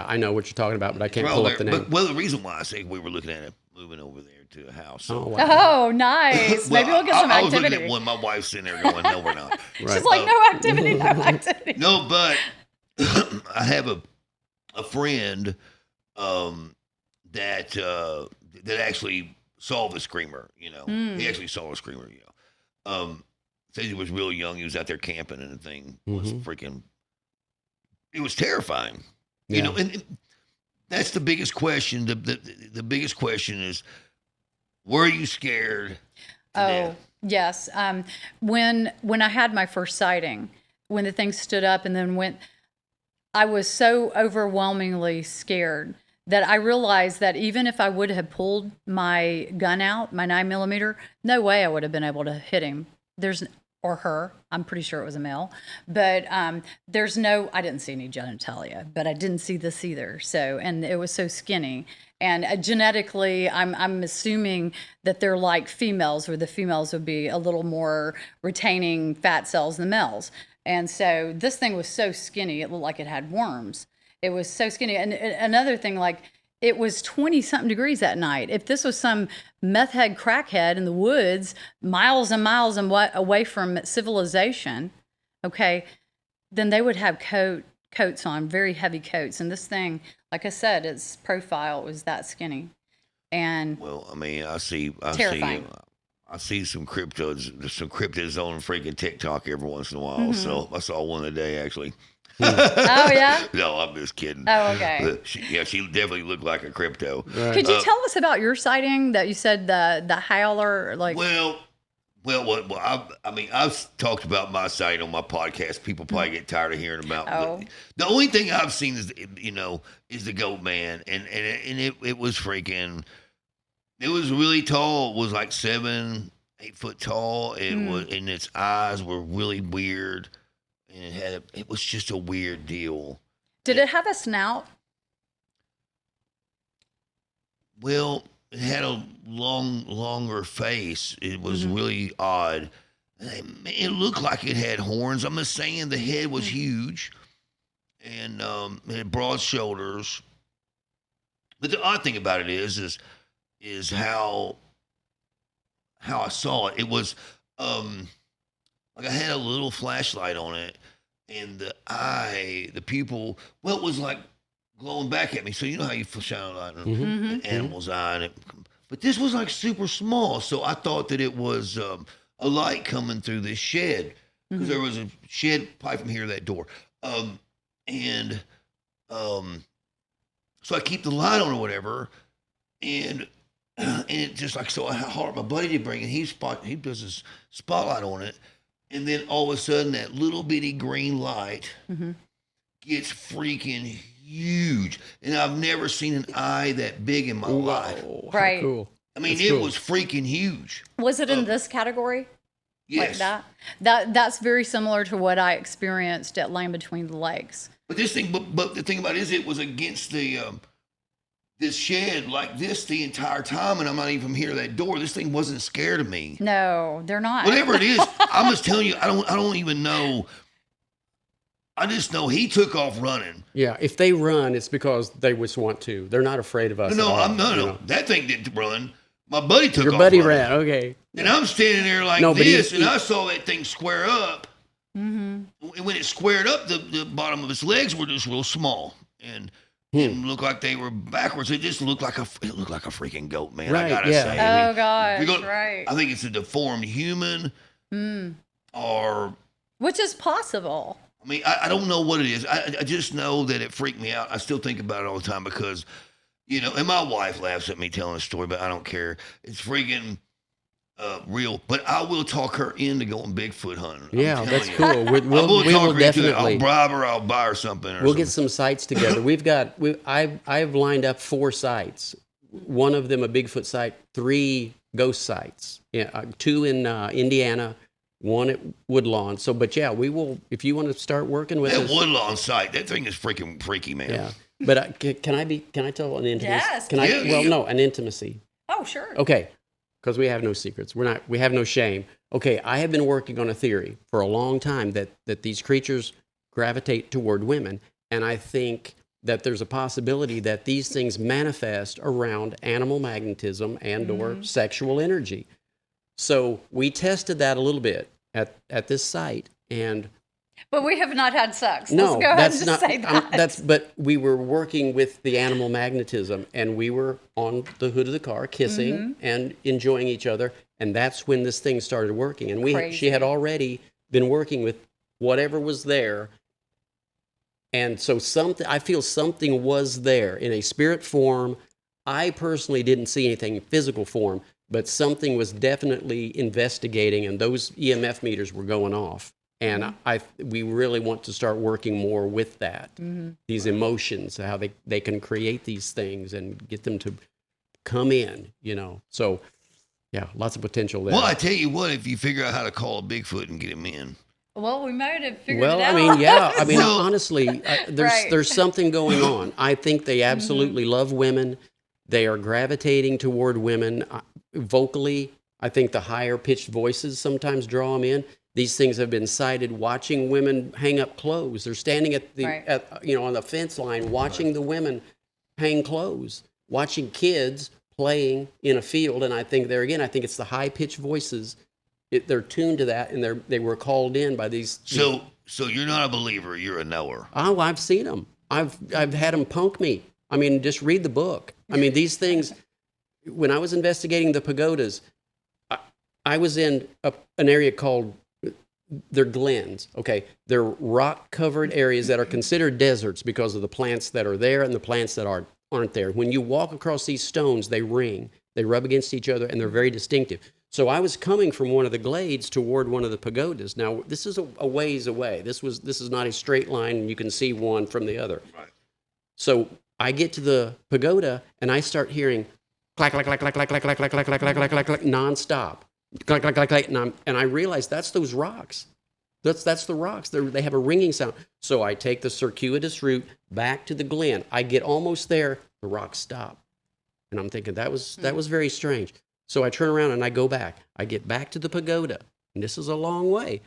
I know what you're talking about, but I can't pull up the name. Well, the reason why I say we were looking at it, moving over there to a house. So. Oh, wow. Oh, nice. Maybe we'll get some I was looking activity. at one. My wife's sitting there going, "No, we're not." She's like, no activity, no activity. No, but I have a friend that actually saw the screamer. You know, he actually saw a screamer. You know, says he was really young. He was out there camping, and the thing was freaking. It was terrifying. You know, and that's the biggest question. The biggest question is, were you scared? to death? Yes. When I had my first sighting, when the thing stood up and then went, I was so overwhelmingly scared that I realized that even if I would have pulled my gun out, my 9mm, no way I would have been able to hit him. Or her. I'm pretty sure it was a male. But I didn't see any genitalia, but I didn't see this either. So, and it was so skinny. And genetically, I'm assuming that they're like females, where the females would be a little more retaining fat cells than the males. And so this thing was so skinny, it looked like it had worms. It was so skinny. And another thing, like, it was 20-something degrees that night. If this was some meth head crackhead in the woods, miles and miles away from civilization, okay, then they would have coats on, very heavy coats. And this thing, like I said, its profile was that skinny. And Well, I mean, I see Terrifying. some cryptids on freaking TikTok every once in a while. So I saw one today actually. oh yeah, No, I'm just kidding. Oh, okay. But she definitely looked like a crypto. Could you tell us about your sighting that you said the howler, like? Well, I've talked about my sighting on my podcast. People probably get tired of hearing about. Oh. The only thing I've seen is the goat man, and it was freaking. It was really tall. It was like 7-8 foot tall. It was, and its eyes were really weird, and it was just a weird deal. Did it have a snout? Well, it had a longer face. It was really odd. It looked like it had horns. I'm just saying the head was huge, and it had broad shoulders. But the odd thing about it is how I saw it. It was like I had a little flashlight on it, and the pupil, well, it was like glowing back at me. So you know how you shine a light on an animal's eye, but this was like super small. So I thought that it was a light coming through this shed, because there was a shed pipe from here to that door, so So I keep the light on or whatever, and it just like so. Hard my buddy to bring it. He does his spotlight on it, and then all of a sudden that little bitty green light gets freaking huge, and I've never seen an eye that big in my life. Wow, Right. how cool. I mean, That's it cool. was freaking huge. Was it in this category? Yes. Like that's very similar to what I experienced at Land Between the Lakes. But this thing, but the thing about it is, it was against the this shed like this the entire time, and I'm not even from here to that door. This thing wasn't scared of me. No, they're not. Whatever it is, I'm just telling you, I don't even know. I just know he took off running. Yeah, if they run, it's because they just want to. They're not afraid of us. No, at all, no. you know. That thing didn't run. My buddy took Your off buddy running. ran. Okay. And I'm standing there like No, but this, he- and I saw that thing square up. And when it squared up, the bottom of its legs were just real small and didn't look like they were backwards. It just looked like a freaking goat, man. Right, I gotta yeah. say. I Oh mean, gosh, you're gonna- right. I think it's a deformed human, or Which is possible. I mean, I don't know what it is. I just know that it freaked me out. I still think about it all the time because, you know, and my wife laughs at me telling a story, but I don't care. It's freaking real. But I will talk her into going Bigfoot hunting. I'm Yeah, telling that's you. cool. We I will will talk her into it. I'll definitely. bribe her. I'll buy her something. Or We'll get something. some sites together. I've lined up 4 sites. One of them a Bigfoot site, 3 ghost sites. Yeah, 2 in Indiana, 1 at Woodlawn. So, but yeah, we will. If you want to start working with That us, Woodlawn site, that thing is freaking freaky, man. yeah. But can I tell an intimacy? Yes, Can I? please. Well, no, an intimacy. Oh, sure. Okay, because we have no secrets. We have no shame. Okay, I have been working on a theory for a long time that these creatures gravitate toward women, and I think that there's a possibility that these things manifest around animal magnetism and or sexual energy. So we tested that a little bit at this site, and But we have not had sex. no, Let's go ahead that's and not. just say that. But we were working with the animal magnetism, and we were on the hood of the car, kissing and enjoying each other, and that's when this thing started working. And Crazy. she had already been working with whatever was there, and so I feel something was there in a spirit form. I personally didn't see anything in physical form, but something was definitely investigating, and those EMF meters were going off. And we really want to start working more with that, these emotions, how they can create these things and get them to come in, you know. So, yeah, lots of potential there. Well, I tell you what, if you figure out how to call a Bigfoot and get him in, Well, we might have figured Well, it out. I mean, yeah. I mean, Well- honestly, there's Right. there's something going on. I think they absolutely love women. They are gravitating toward women vocally. I think the higher pitched voices sometimes draw them in. These things have been cited watching women hang up clothes. They're standing at the Right. on the fence line watching the women hang clothes, watching kids playing in a field. And I think I think it's the high pitched voices. They're tuned to that, and they were called in by these. so you're not a believer, you're a knower. Oh, I've seen them. I've had them punk me. I mean, just read the book. I mean, these things. When I was investigating the pagodas, I was in an area called. They're glens. Okay, they're rock-covered areas that are considered deserts because of the plants that are there and the plants that aren't there. When you walk across these stones, they ring. They rub against each other, and they're very distinctive. So I was coming from one of the glades toward one of the pagodas. Now, this is a ways away. This is not a straight line, and you can see one from the other. Right. So I get to the pagoda, and I start hearing clack, clack, clack, clack, clack, clack, clack, clack, clack, clack, clack, clack, clack, clack, nonstop. Clack, clack, clack, clack, and I realize that's those rocks. That's the rocks. They have a ringing sound. So I take the circuitous route back to the glen. I get almost there, the rocks stop. And I'm thinking that was very strange. So I turn around and I go back. I get back to the pagoda, and this is a long way.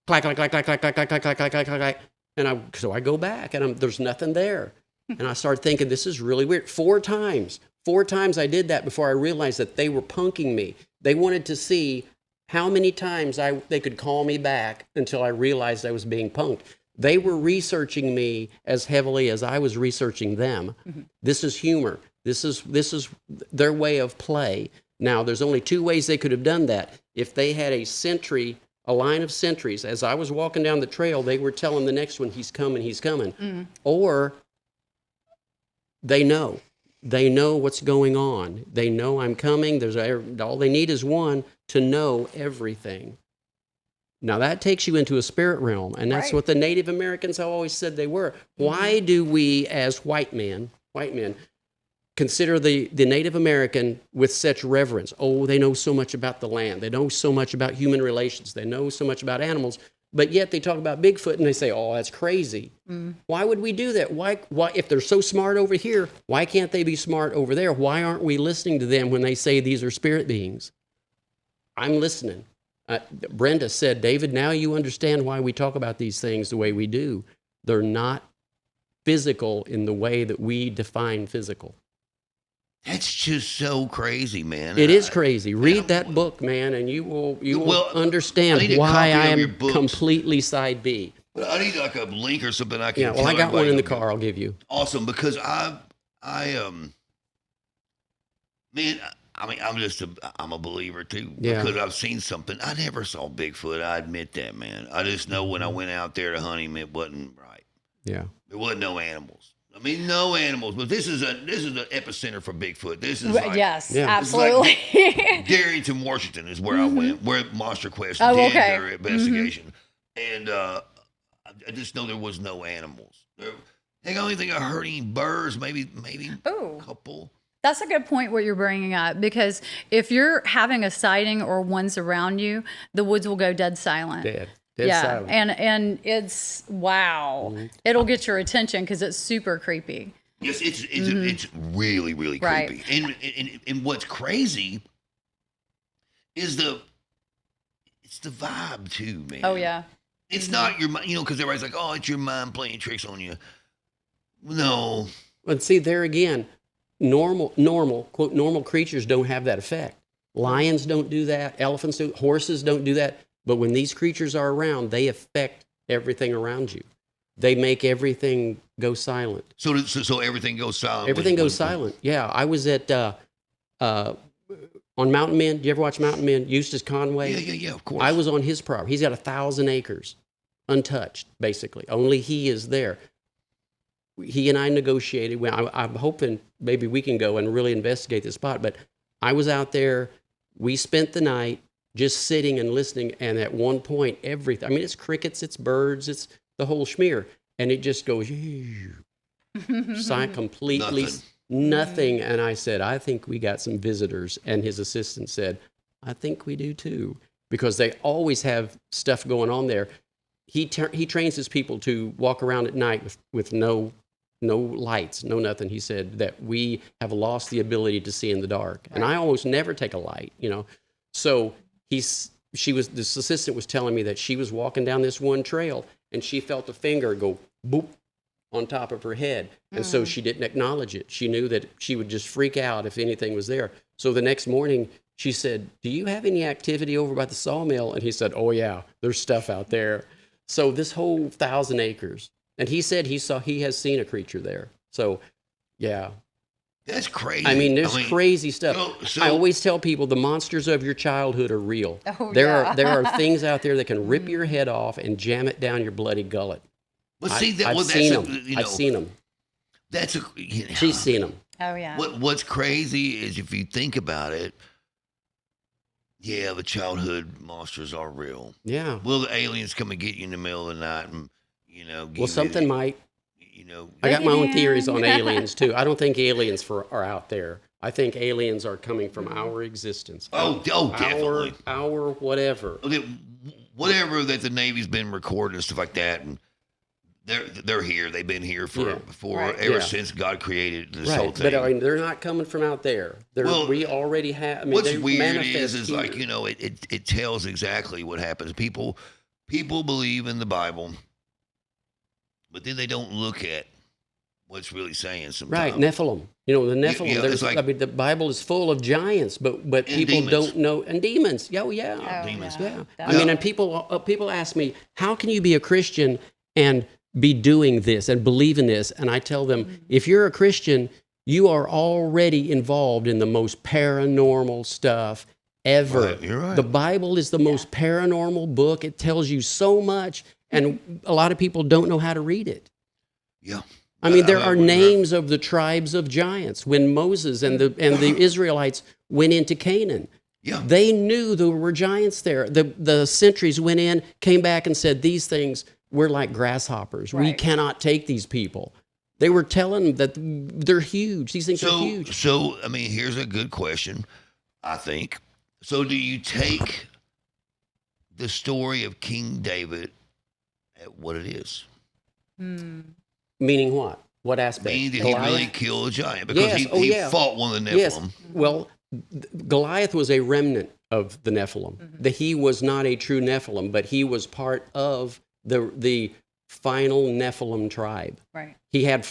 Clack, clack, clack, clack, clack, clack, clack, clack, clack, clack, clack, clack. And so I go back, and there's nothing there. And I started thinking, this is really weird. 4 times I did that before I realized that they were punking me. They wanted to see how many times they could call me back until I realized I was being punked. They were researching me as heavily as I was researching them. This is humor. This is their way of play. Now, there's only 2 ways they could have done that. If they had a line of sentries, as I was walking down the trail, they were telling the next one, he's coming. Or They know. They know what's going on. They know I'm coming. All they need is one to know everything. Now that takes you into a spirit realm, and that's what the Native Americans have always said they were. Why do we, as white men, consider the Native American with such reverence? Oh, they know so much about the land. They know so much about human relations. They know so much about animals. But yet they talk about Bigfoot and they say, oh, that's crazy. Why would we do that? Why, if they're so smart over here, why can't they be smart over there? Why aren't we listening to them when they say these are spirit beings? I'm listening. Brenda said, David, now you understand why we talk about these things the way we do. They're not physical in the way that we define physical. That's just so crazy, man. It is crazy. Read that book, man, and you will understand why I am completely side B. But I need like a link or something I can. Yeah, well, I got one in the car. I'll give you. Awesome, because man, I mean, I'm a believer too, because I've seen something. I never saw Bigfoot. I admit that, man. I just know when I went out there to hunt him, it wasn't right. Yeah, there wasn't no animals. I mean, no animals. But this is the epicenter for Bigfoot. This is like, absolutely. Like Darrington, Washington is where I went, where Monster Quest did their investigation, and I just know there was no animals. The only thing I heard any birds, maybe a couple. That's a good point what you're bringing up, because if you're having a sighting or one's around you, the woods will go dead silent. Dead silent. And it's it'll get your attention because it's super creepy. Yes, it's really, really creepy. And what's crazy is it's the vibe too, man. Oh yeah. It's not your mind, because everybody's like, oh, it's your mind playing tricks on you. No. But see, there again, normal creatures don't have that effect. Lions don't do that. Elephants do. Horses don't do that. But when these creatures are around, they affect everything around you. They make everything go silent. So everything goes silent. Everything goes silent. Yeah, I was at on Mountain Men. Do you ever watch Mountain Men? Eustace Conway. Yeah. Of course. I was on his property. He's got 1,000 acres, untouched, basically. Only he is there. He and I negotiated. I'm hoping maybe we can go and really investigate the spot. But I was out there. We spent the night just sitting and listening. And at one point, everything, I mean, it's crickets, it's birds, it's the whole schmear. And it just goes, completely nothing. And I said, I think we got some visitors. And his assistant said, I think we do too. Because they always have stuff going on there. He trains his people to walk around at night with no lights, no nothing. He said that we have lost the ability to see in the dark. And I almost never take a light, So this assistant was telling me that she was walking down this one trail and she felt a finger go boop on top of her head. And so she didn't acknowledge it. She knew that she would just freak out if anything was there. So the next morning she said, do you have any activity over by the sawmill? And he said, oh yeah, there's stuff out there. So this whole 1,000 acres. And he said he has seen a creature there. So, yeah. That's crazy. I mean, there's crazy stuff. I always tell people the monsters of your childhood are real. Oh, there are things out there that can rip your head off and jam it down your bloody gullet. But see, I've seen them. I've seen them. She's seen them. Oh, yeah. What's crazy is if you think about it, yeah, the childhood monsters are real. Yeah. Will the aliens come and get you in the middle of the night and, well, something might. I got my own theories on aliens, too. I don't think aliens are out there. I think aliens are coming from our existence. Oh, definitely. Our whatever. Whatever that the Navy's been recording and stuff like that, and they're here. They've been here ever since God created this whole thing. But I mean, they're not coming from out there. We already have. I mean, what's weird is like it tells exactly what happens. People believe in the Bible, but then they don't look at what's really saying sometimes. Right, Nephilim. The Nephilim. The Bible is full of giants, but people demons. Don't know, and demons. Demons. Yeah. I mean, and people ask me, how can you be a Christian and be doing this and believe in this? And I tell them, if you're a Christian, you are already involved in the most paranormal stuff ever. Right, you're right. The Bible is the most paranormal book. It tells you so much, and a lot of people don't know how to read it. Yeah. I mean, there are we heard- names of the tribes of giants. When Moses and the Israelites went into Canaan, Yeah. they knew there were giants there. The sentries went in, came back, and said, "These things, we're like grasshoppers. We Right. cannot take these people." They were telling them that they're huge. These things are huge. So, I mean, here's a good question, I think. So, do you take the story of King David at what it is? Meaning what? What aspect? Meaning that Goliath? he really killed a giant because Yes. he Yeah. fought one of the Nephilim. Yes. Well, Goliath was a remnant of the Nephilim. He was not a true Nephilim, but he was part of the final Nephilim tribe. Right. He had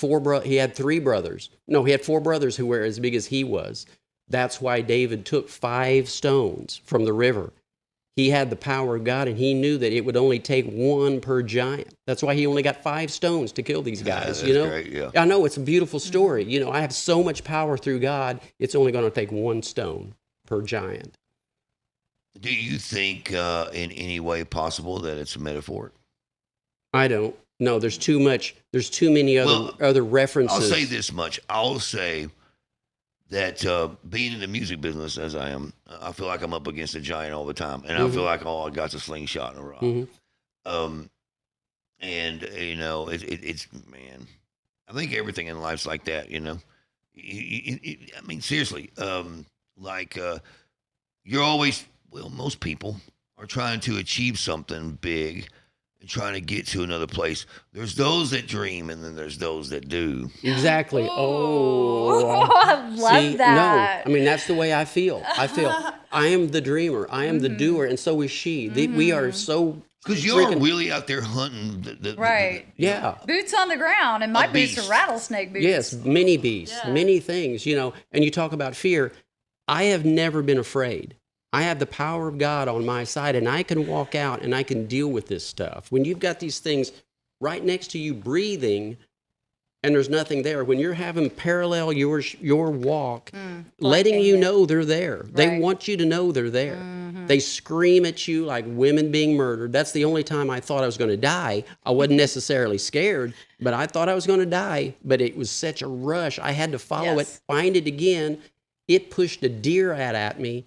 he had 3 brothers. No, he had 4 brothers who were as big as he was. That's why David took 5 stones from the river. He had the power of God, and he knew that it would only take 1 per giant. That's why he only got 5 stones to kill these guys. that's great, yeah. I know, it's a beautiful story. You know, I have so much power through God. It's only going to take 1 stone per giant. Do you think in any way possible that it's a metaphor? I don't. No, there's too much. There's too many other references. I'll say this much. I'll say that being in the music business as I am, I feel like I'm up against a giant all the time, and I feel like all I got's a slingshot and a rock. And you know, it's man, I think everything in life's like that. You know, I mean, seriously, you're always most people are trying to achieve something big and trying to get to another place. There's those that dream, and then there's those that do. Exactly. I love See, that. No, I mean, that's the way I feel. I am the dreamer. I am the doer, and so is she. We are so. Because you're really out there hunting. Right. Yeah. Boots on the ground, and my boots beast. are rattlesnake boots. Yes, many beasts, many things, you know. And you talk about fear. I have never been afraid. I have the power of God on my side, and I can walk out and I can deal with this stuff. When you've got these things right next to you breathing and there's nothing there, when you're having parallel your walk, letting you know they're there. They Right. want you to know they're there. They scream at you like women being murdered. That's the only time I thought I was going to die. I wasn't necessarily scared, but I thought I was going to die. But it was such a rush. I had to follow it, find it again. It pushed a deer at me.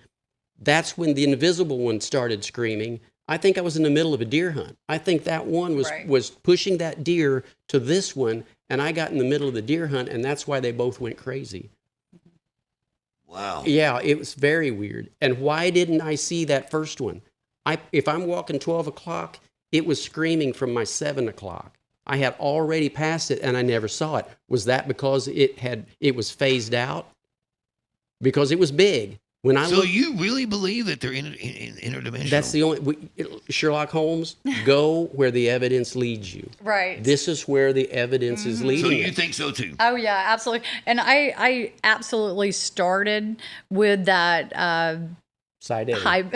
That's when the invisible one started screaming. I think I was in the middle of a deer hunt. I think that one was pushing that deer to this one, and I got in the middle of the deer hunt, and that's why they both went crazy. Wow. Yeah, it was very weird. And why didn't I see that first one? If I'm walking 12 o'clock, it was screaming from my 7 o'clock. I had already passed it, and I never saw it. Was that because it was phased out? Because it was big. When I So you really believe that they're interdimensional? that's the only Sherlock Holmes. Go where the evidence leads you. Right. This is where the evidence is leading. So you you. think so too? Oh yeah, absolutely. And I absolutely started with that Side A. hype.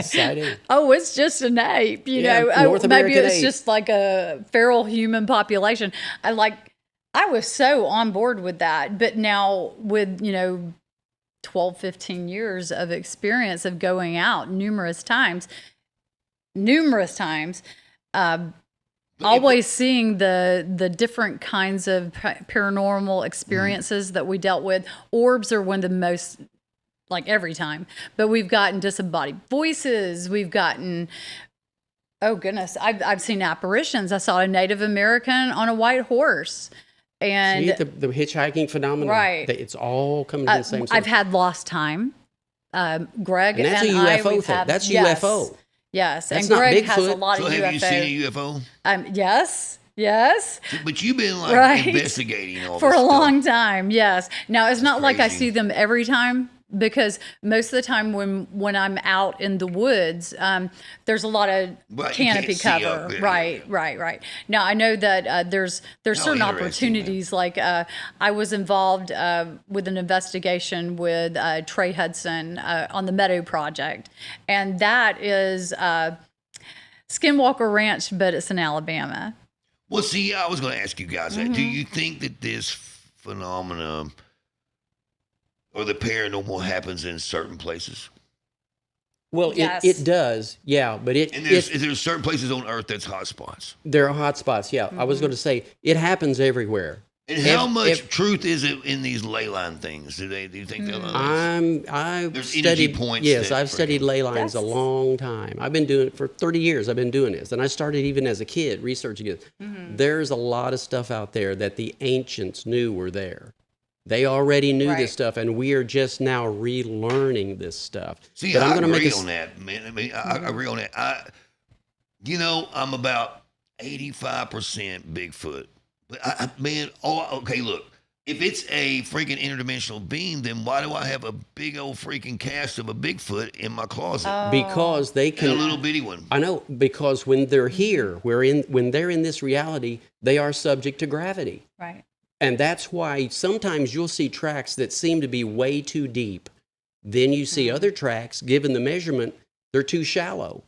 Side A. Oh, it's just an ape, you Yeah, know. North Maybe American it's ape. just like a feral human population. I was so on board with that. But now with, 12, 15 years of experience of going out numerous times, always seeing the different kinds of paranormal experiences that we dealt with. Orbs are one of the most, like every time, but we've gotten disembodied voices. We've gotten, oh goodness, I've seen apparitions. I saw a Native American on a white horse. And See, the hitchhiking phenomenon. Right. It's all coming to the same I've had lost time. Greg And that's and a I, UFO we've thing. had, That's yes, UFO. Yes, That's and not Greg has a Bigfoot. lot So of have UFO. you seen a UFO? Yes. But you've been like Right. investigating all For this a stuff. long time, yes. Now it's not like I crazy. see them every time, because most of the time when I'm out in the woods, there's a lot of Right, you canopy can't see cover. up there, Right. Now I know that there's certain interesting, opportunities. Like I was involved with an investigation with Trey Hudson on the Meadow Project, and that is Skinwalker Ranch, but it's in Alabama. Well, see, I was going to ask you guys that. Mm-hmm. Do you think that this phenomenon or the paranormal happens in certain places? Well, Yes. it does, yeah, but And there's certain places on Earth that's hot spots. there are hot spots, yeah. I was going to say, it happens everywhere. And how much truth is it in these ley line things? Do you think they'll I've There's studied energy points yes, that I've studied ley lines a That's- long time. I've been doing it for 30 years. I've been doing this, and I started even as a kid researching it. There's a lot of stuff out there that the ancients knew were there. They already knew Right. this stuff, and we are just now relearning this stuff. See, But I gonna agree make on that, man. I mean, I agree on that. I'm about 85% Bigfoot. But okay, look. If it's a freaking interdimensional being, then why do I have a big old freaking cast of a Bigfoot in my closet? Because they And a can. little bitty one. I know, because when they're here, when they're in this reality, they are subject to gravity. Right. And that's why sometimes you'll see tracks that seem to be way too deep. Then you see other tracks, given the measurement, they're too shallow.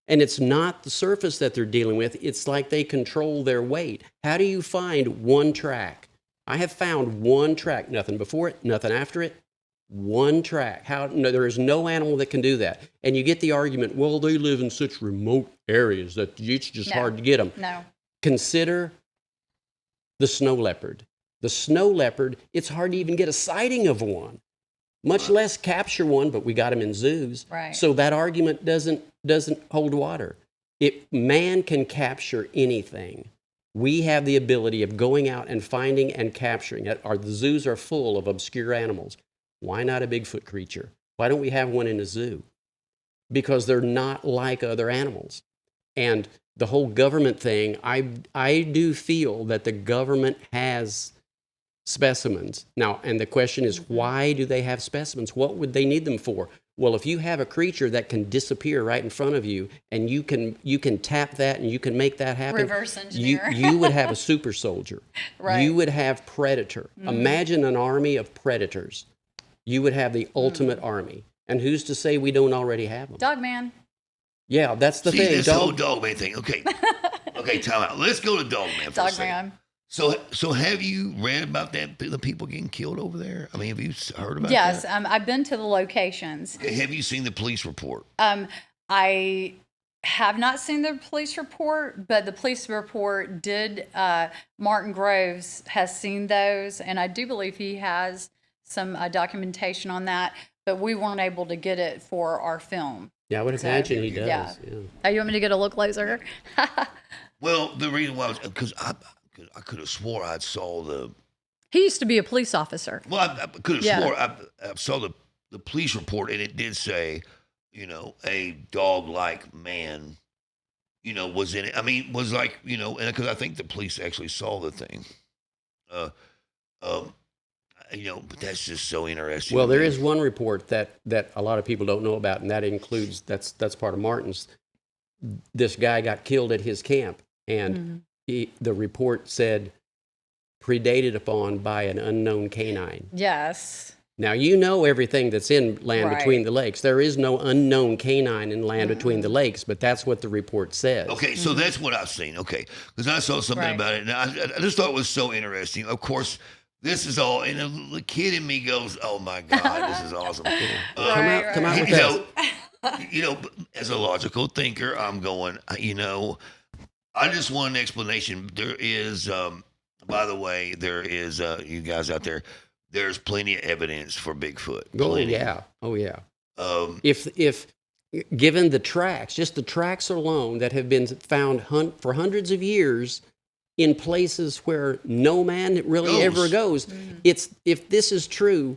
And it's not the surface that they're dealing with. It's like they control their weight. How do you find one track? I have found one track, nothing before it, nothing after it, one track. No, there is no animal that can do that. And you get the argument, well, they live in such remote areas that it's just hard to get them. No. Consider the snow leopard. The snow leopard, it's hard to even get a sighting of one, much less capture one, but we got them in zoos. Right. So that argument doesn't hold water. Man can capture anything. We have the ability of going out and finding and capturing. The zoos are full of obscure animals. Why not a Bigfoot creature? Why don't we have one in a zoo? Because they're not like other animals. And the whole government thing, I do feel that the government has specimens. Now, and the question is, why do they have specimens? What would they need them for? Well, if you have a creature that can disappear right in front of you, and you can tap that and you can make that happen, Reverse engineer. you would have a super soldier. Right. You would have predator. Imagine an army of predators. You would have the ultimate army. And who's to say we don't already have them? Dogman. Yeah, that's the See, thing. this whole dogman thing. Okay. Okay, time out. Let's go to dogman for a second. Dogman. So have you read about that, the people getting killed over there? I mean, have you heard about Yes, that? I've been to the locations. Okay, have you seen the police report? I have not seen the police report, but the police report did. Martin Groves has seen those, and I do believe he has some documentation on that. But we weren't able to get it for our film. Yeah, I would imagine he does. Yeah. Yeah. Oh, you want me to get a look closer? Well, the reason why was because I could have swore I saw the. He used to be a police officer. Well, I could have Yeah. swore I saw the police report, and it did say, a dog-like man, was in it. I mean, was like, and because I think the police actually saw the thing. But that's just so interesting. Well, to there me. is one report that a lot of people don't know about, and that includes that's part of Martin's. This guy got killed at his camp, and the report said predated upon by an unknown canine. Yes. Now, everything that's in Land Right. Between the Lakes. There is no unknown canine in Land Between the Lakes, but that's what the report says. Okay, so that's what I've seen. Okay, because I saw something Right. about it, and I just thought it was so interesting. Of course, this is all, and the kid in me goes, "Oh my God, this is awesome." Come out with that. As a logical thinker, I'm going, I just want an explanation. There is, by the way, you guys out there, there's plenty of evidence for Bigfoot. Oh Plenty. yeah, oh yeah. Um, If given the tracks, just the tracks alone that have been found for hundreds of years in places where no man really ever goes, if this is true,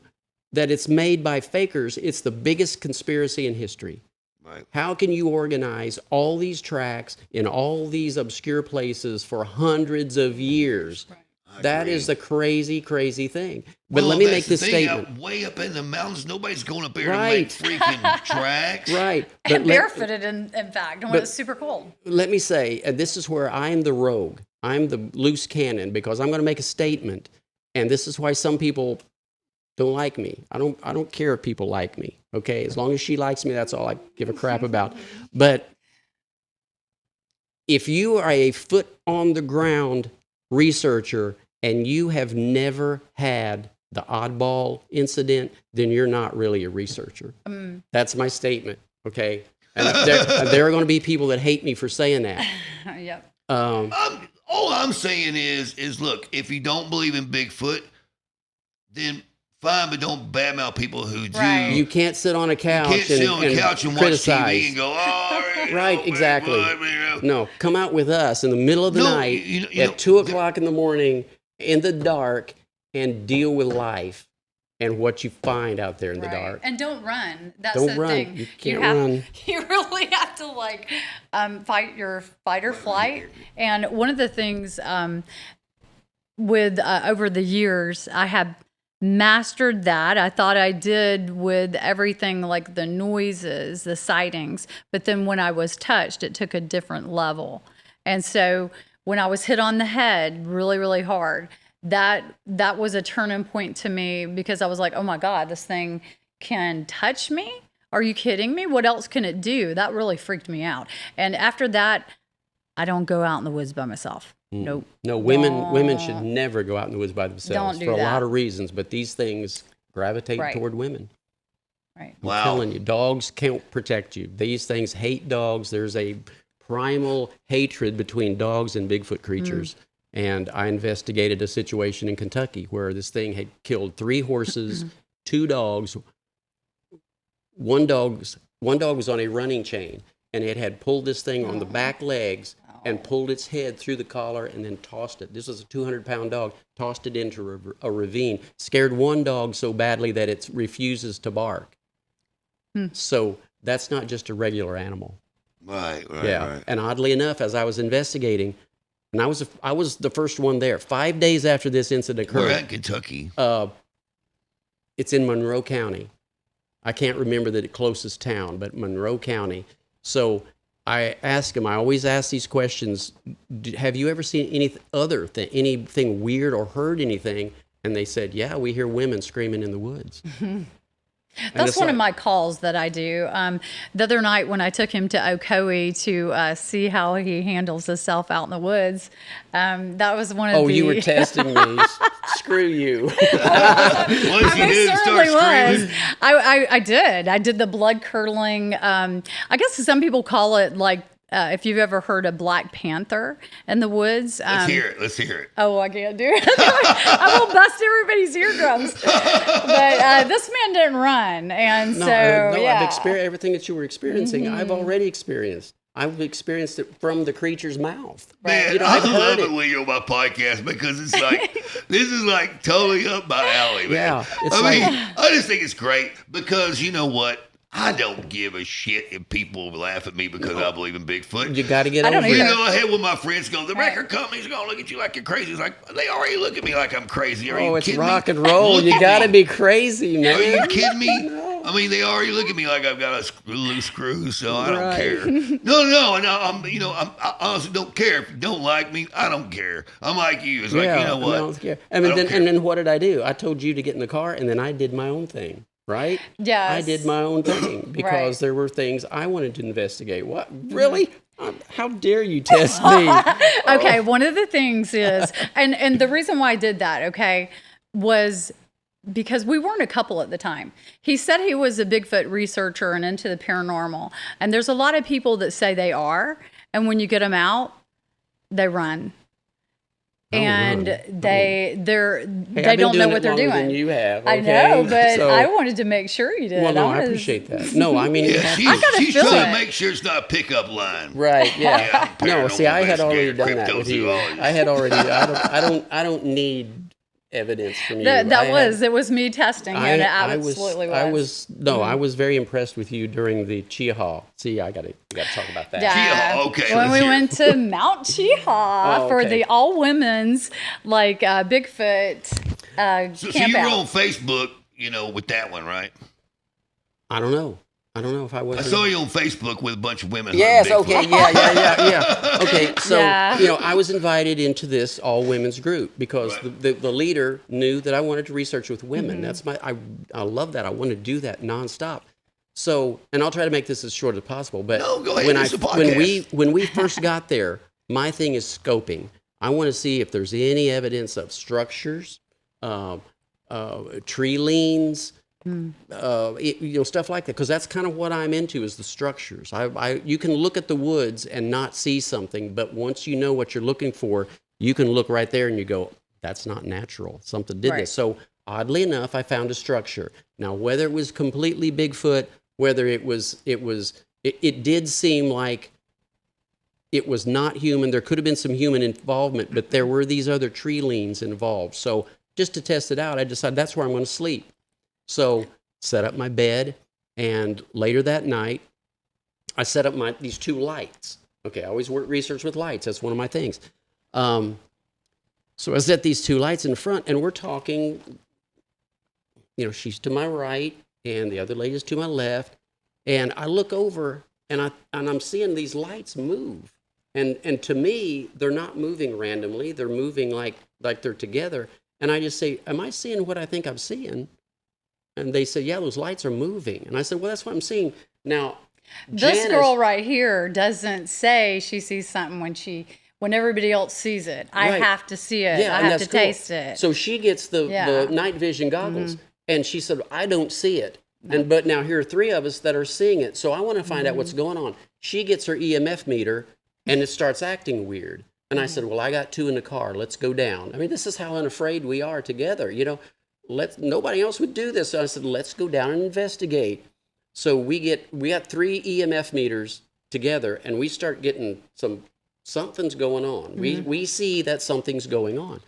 that it's made by fakers, it's the biggest conspiracy in history. right. How can you organize all these tracks in all these obscure places for hundreds of years? That is the crazy, crazy thing. But let me make this statement. Way up in the mountains, nobody's going up there Right. to make freaking tracks. Right. And barefooted, in fact, when it's super cold. Let me say, this is where I'm the rogue. I'm the loose cannon because I'm going to make a statement, and this is why some people don't like me. I don't care if people like me. Okay, as long as she likes me, that's all I give a crap about. But if you are a foot on the ground researcher and you have never had the oddball incident, then you're not really a researcher. That's my statement. Okay, and there are going to be people that hate me for saying that. Yep. All I'm saying is look, if you don't believe in Bigfoot, then fine, but don't badmouth people who do. Right. You can't sit on a couch You can't sit on the and couch and watch criticize. TV and go, oh, Right, exactly. No, come out with us in the middle of the No, night you at know, 2 o'clock in the morning in the dark and deal with life and what you find out there in the dark. And don't run. That's Don't the run. thing. You can't have, run. You really have to like fight your fight or flight. And one of the things with over the years, I have mastered that. I thought I did with everything like the noises, the sightings. But then when I was touched, it took a different level. And so when I was hit on the head really, really hard, that was a turning point to me because I was like, oh my God, this thing can touch me? Are you kidding me? What else can it do? That really freaked me out. And after that, I don't go out in the woods by myself. Nope. No, women should never go out in the woods by themselves Don't do for a that. lot of reasons, but these things gravitate Right. toward women. Right. I'm Wow. telling you, dogs can't protect you. These things hate dogs. There's a primal hatred between dogs and Bigfoot creatures. And I investigated a situation in Kentucky where this thing had killed 3 horses, 2 dogs. One dog was on a running chain, and it had pulled this thing on the back legs and pulled its head through the collar and then tossed it. This was a 200-pound dog, tossed it into a ravine, scared one dog so badly that it refuses to bark. So that's not just a regular animal. Right. Yeah. And oddly enough, as I was investigating, and I was the first one there. 5 days after this incident We're occurred, at Kentucky. it's in Monroe County. I can't remember the closest town, but Monroe County. So I asked him, I always ask these questions, have you ever seen anything weird or heard anything? And they said, yeah, we hear women screaming in the woods. That's one of my calls that I do. The other night when I took him to Ocoee to see how he handles himself out in the woods, that was one of the... Oh, you were testing me. Screw you. What did you do? Start screaming? I did. I did the blood curdling. I guess some people call it like, if you've ever heard of Black Panther in the woods. Let's hear it. Let's hear it. Oh, I can't do it. I will bust everybody's eardrums. But this man didn't run. And so, yeah. I've experienced everything that you were experiencing. I've already experienced. I've experienced it from the creature's mouth. Man, You know, I I've love heard it it. when you're on my podcast because it's like, this is like totally up my alley, man. Yeah, it's I just think it's great because you know what? I don't give a shit if people laugh at me because I believe in Bigfoot. You got to get I don't over You it. know, I had one of my friends go, the record company's going to look at you like you're crazy. It's like, they already look at me like I'm crazy. Are you Oh, it's kidding rock me? and roll. Look You at got to me. be crazy, man. Are you kidding me? I mean, they already look at me like I've got a loose screw, so I don't Right. care. No, I honestly don't care. If you don't like me, I don't care. I'm like you. It's like, you know what? I don't care. I don't And care. then what did I do? I told you to get in the car, and then I did my own thing, right? Yes. I did my own thing because Right. there were things I wanted to investigate. What? Really? How dare you test me? Okay, one of the things is, and the reason why I did that, okay, was because we weren't a couple at the time. He said he was a Bigfoot researcher and into the paranormal. And there's a lot of people that say they are. And when you get them out, they run. And they don't know what they're doing. Than you have. I Okay? know, but So- I wanted to make sure you did. Well, no, I wanted to- appreciate that. No, I mean, Yeah, she's feel trying it. to make sure it's not a pickup line. right? Yeah. Yeah, No, see, I had paranormal already done investigator, that with you. cryptozoologist. I had already. I don't need evidence from you. It was me testing, and it absolutely was. I was very impressed with you during the Cheehaw. See, I got to talk about that. Yeah. Cheehaw, okay, When let's we hear went to Mount Cheehaw Oh, for okay. the all women's Bigfoot So camp you were out. on Facebook, with that one, right? I don't know if I was. I saw you on Facebook with a bunch of women. Yes. hunting Okay. Bigfoot. Yeah. Okay. So Yeah. I was invited into this all women's group because Right. the leader knew that I wanted to research with women. That's I love that. I want to do that nonstop. So, and I'll try to make this as short as possible. But No, go ahead, when it's a podcast. when we first got there, my thing is scoping. I want to see if there's any evidence of structures, tree leans, stuff like that, because that's kind of what I'm into is the structures. You can look at the woods and not see something, but once you know what you're looking for, you can look right there and you go, that's not natural. Something did Right. this. So oddly enough, I found a structure. Now, whether it was completely Bigfoot, whether it did seem like it was not human. There could have been some human involvement, but there were these other tree leans involved. So just to test it out, I decided that's where I'm going to sleep. So set up my bed, and later that night, I set up these 2 lights. Okay, I always work research with lights. That's one of my things. So I set these 2 lights in front, and we're talking, she's to my right, and the other lady's to my left. And I look over, and I'm seeing these lights move. And to me, they're not moving randomly. They're moving like they're together. And I just say, am I seeing what I think I'm seeing? And they said, yeah, those lights are moving. And I said, well, that's what I'm seeing. Now, This girl right here doesn't say she sees something when everybody else sees it. I Right. have to see it. Yeah, I and have that's to cool. taste it. So she gets the Yeah. night vision goggles, and she said, I don't see it. But now here are 3 of us that are seeing it. So I want to find out what's going on. She gets her EMF meter, and it starts acting weird. And I said, well, I got 2 in the car. Let's go down. I mean, this is how unafraid we are together. Nobody else would do this. So I said, let's go down and investigate. So we got 3 EMF meters together, and we start getting something's going on. We see that something's going on.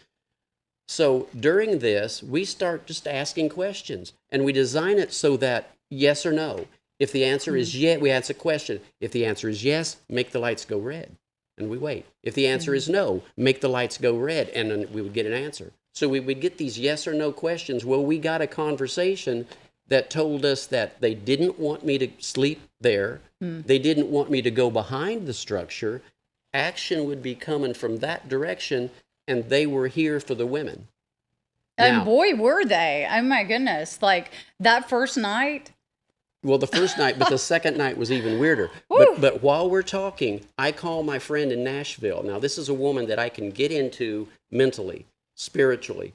So during this, we start just asking questions, and we design it so that yes or no. If the answer is yes, we ask a question. If the answer is yes, make the lights go red, and we wait. If the answer is no, make the lights go red, and then we would get an answer. So we would get these yes or no questions. Well, we got a conversation that told us that they didn't want me to sleep there. They didn't want me to go behind the structure. Action would be coming from that direction, and they were here for the women. And Now- boy, were they. Oh my goodness. Like that first night. Well, the first night, but the second night was even weirder. Woo. But while we're talking, I call my friend in Nashville. Now, this is a woman that I can get into mentally, spiritually.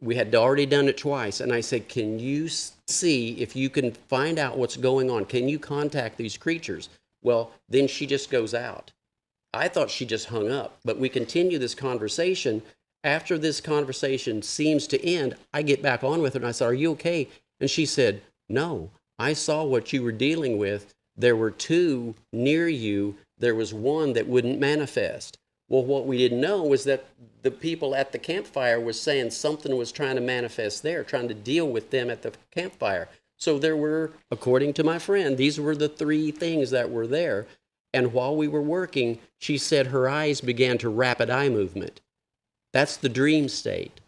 We had already done it twice. And I said, can you see if you can find out what's going on? Can you contact these creatures? Well, then she just goes out. I thought she just hung up, but we continue this conversation. After this conversation seems to end, I get back on with her and I said, are you okay? And she said, no, I saw what you were dealing with. There were 2 near you. There was 1 that wouldn't manifest. Well, what we didn't know was that the people at the campfire was saying something was trying to manifest there, trying to deal with them at the campfire. So there were, according to my friend, these were the 3 things that were there. And while we were working, she said her eyes began to rapid eye movement. That's the dream state.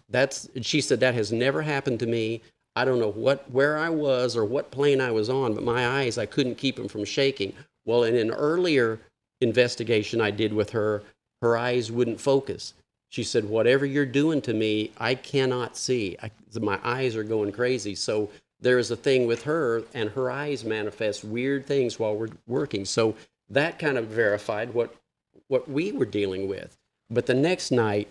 She said that has never happened to me. I don't know where I was or what plane I was on, but my eyes, I couldn't keep them from shaking. Well, in an earlier investigation I did with her, her eyes wouldn't focus. She said, whatever you're doing to me, I cannot see. My eyes are going crazy. So there is a thing with her, and her eyes manifest weird things while we're working. So that kind of verified what we were dealing with. But the next night,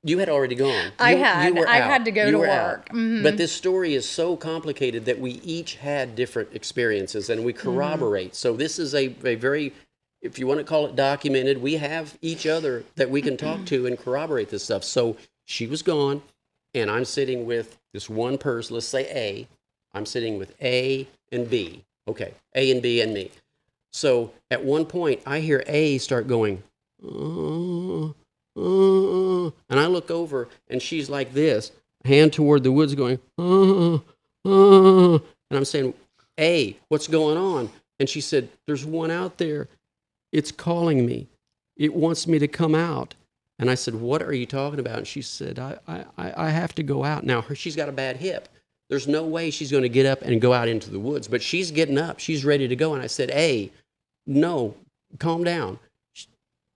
you had already gone. I You were I out. had to go You to were work. out. But this story is so complicated that we each had different experiences, and we corroborate. So this is a very, if you want to call it documented, we have each other that we can talk to and corroborate this stuff. So she was gone, and I'm sitting with this one person, let's say A. I'm sitting with A and B. Okay, A and B and me. So at one point, I hear A start going, and I look over, and she's like this, hand toward the woods going, and I'm saying, A, what's going on? And she said, there's one out there. It's calling me. It wants me to come out. And I said, what are you talking about? And she said, I have to go out. Now, she's got a bad hip. There's no way she's going to get up and go out into the woods, but she's getting up. She's ready to go. And I said, A, no, calm down.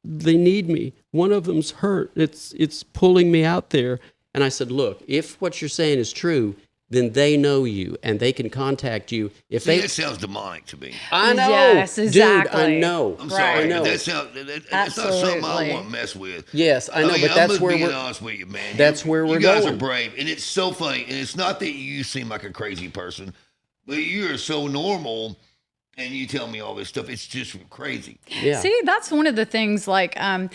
They need me. One of them's hurt. It's pulling me out there. And I said, look, if what you're saying is true, then they know you and they can contact you. If See, they, that sounds demonic to me. I know, Yes, exactly. dude, I know. I'm Right. sorry, I know. but that's not something I Absolutely. want to mess with. Yes, I know, mean, but I'm that's just where being we're. honest with you, man. That's where we're You guys going. are brave, and it's so funny. And it's not that you seem like a crazy person, but you are so normal. and you tell me all this stuff. It's just crazy. Yeah. See, that's one of the things. Like, I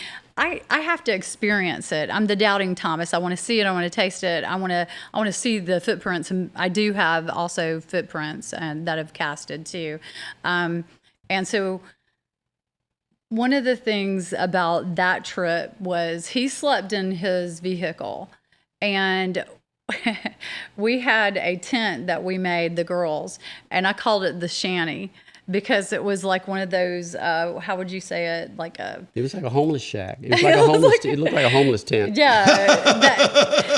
have to experience it. I'm the doubting Thomas. I want to see it. I want to taste it. I want to see the footprints. And I do have also footprints and that have casted too. And so one of the things about that trip was he slept in his vehicle, and we had a tent that we made, the girls, and I called it the shanty because it was like one of those, how would you say it? Like a... It was like a homeless shack. It was like a homeless. It looked like a homeless tent. Yeah,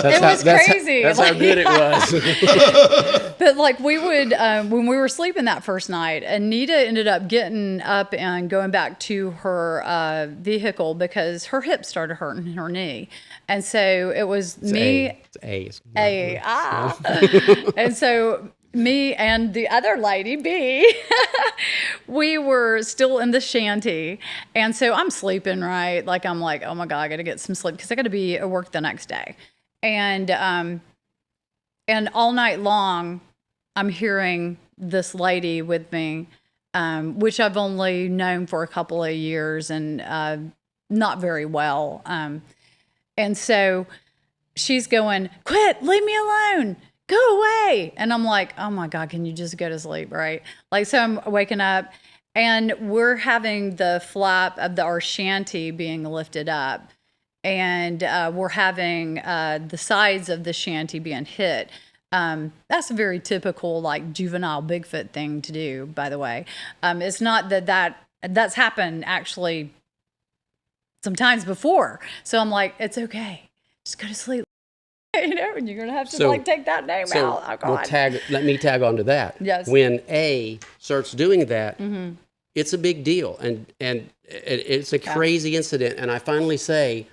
it was crazy. That's how good it was. But like we would, when we were sleeping that first night, Anita ended up getting up and going back to her vehicle because her hip started hurting her knee. And so it was me. It's A. And so me and the other lady, B, we were still in the shanty. And so I'm sleeping, right? Like, I'm like, oh my God, I got to get some sleep because I got to be at work the next day. And all night long, I'm hearing this lady with me, which I've only known for a couple of years and not very well. And so she's going, quit, leave me alone, go away. And I'm like, oh my God, can you just go to sleep, right? Like, so I'm waking up and we're having the flap of our shanty being lifted up. And we're having the sides of the shanty being hit. That's a very typical, like, juvenile Bigfoot thing to do, by the way. It's not that's happened actually sometimes before. So I'm like, it's okay. Just go to sleep. You know, and you're going to have to take that name out. Oh, God. Let me tag on to that. Yes. When A starts doing that, it's a big deal. And it's a crazy incident. And I finally say,